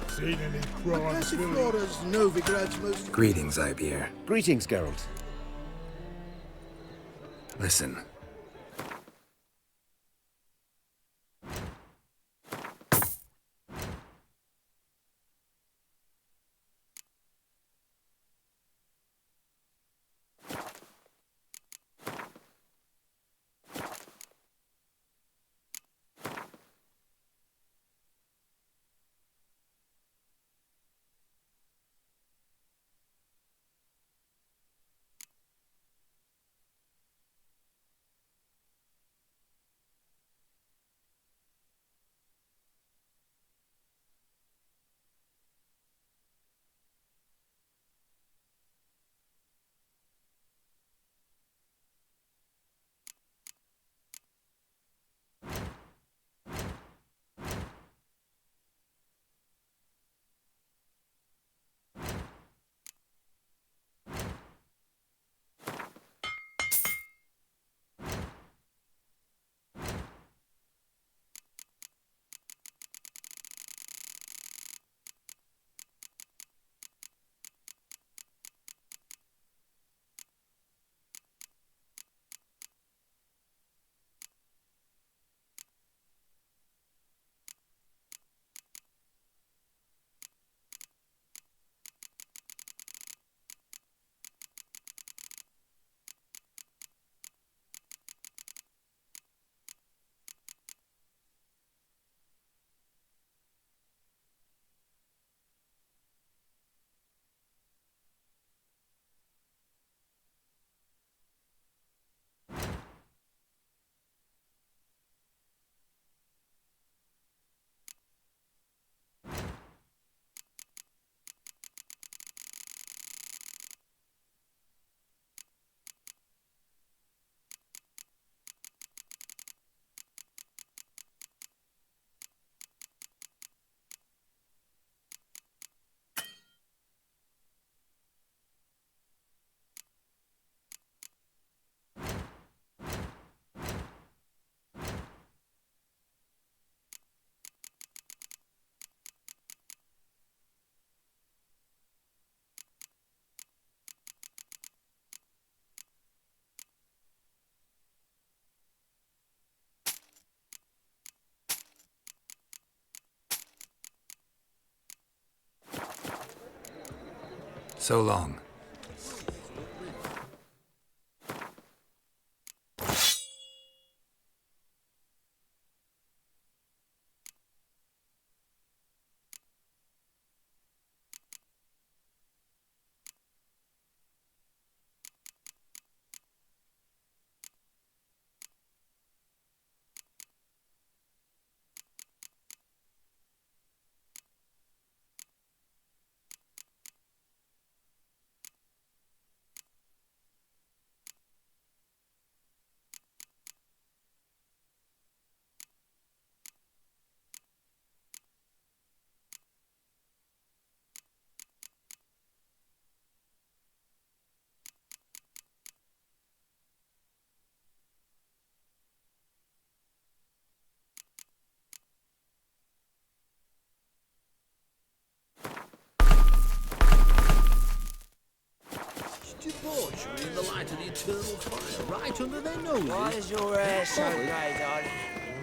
Seen any crime? Passiflora's Novigrad's most... Greetings, Ibeer. Greetings, Geralt. Listen. So long. debauchery in the light of the eternal fire, right under their noses. Why is your hair so grey, darling?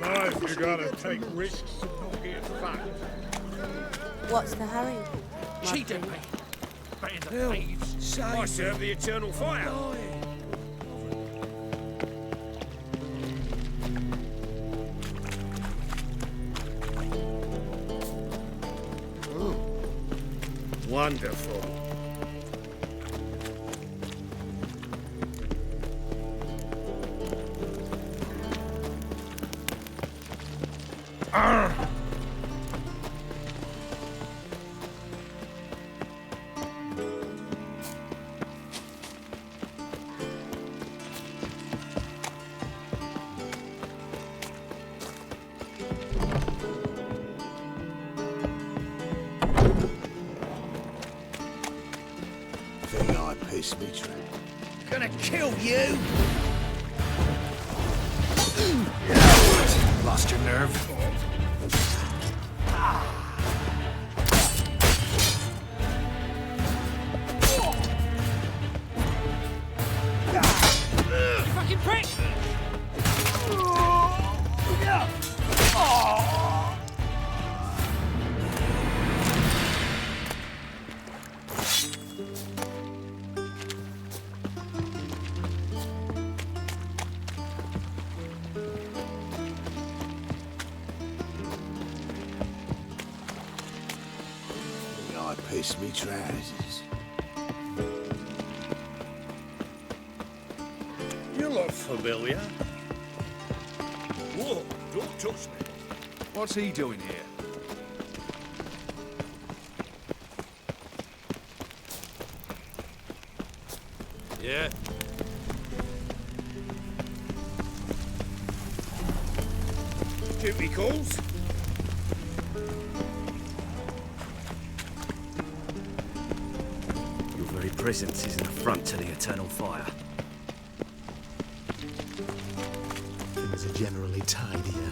Life, you gotta take risks and not get fucked. What's the hurry? Cheated me. Band of thieves. I serve the eternal fire. Wonderful. Think I pissed me trap. Gonna kill you! Lost your nerve? You fucking prick! I pissed me trousers. You look familiar. Whoa, don't touch me. What's he doing here? Yeah? Duty calls. Your very presence is an affront to the eternal fire. Things are generally tidier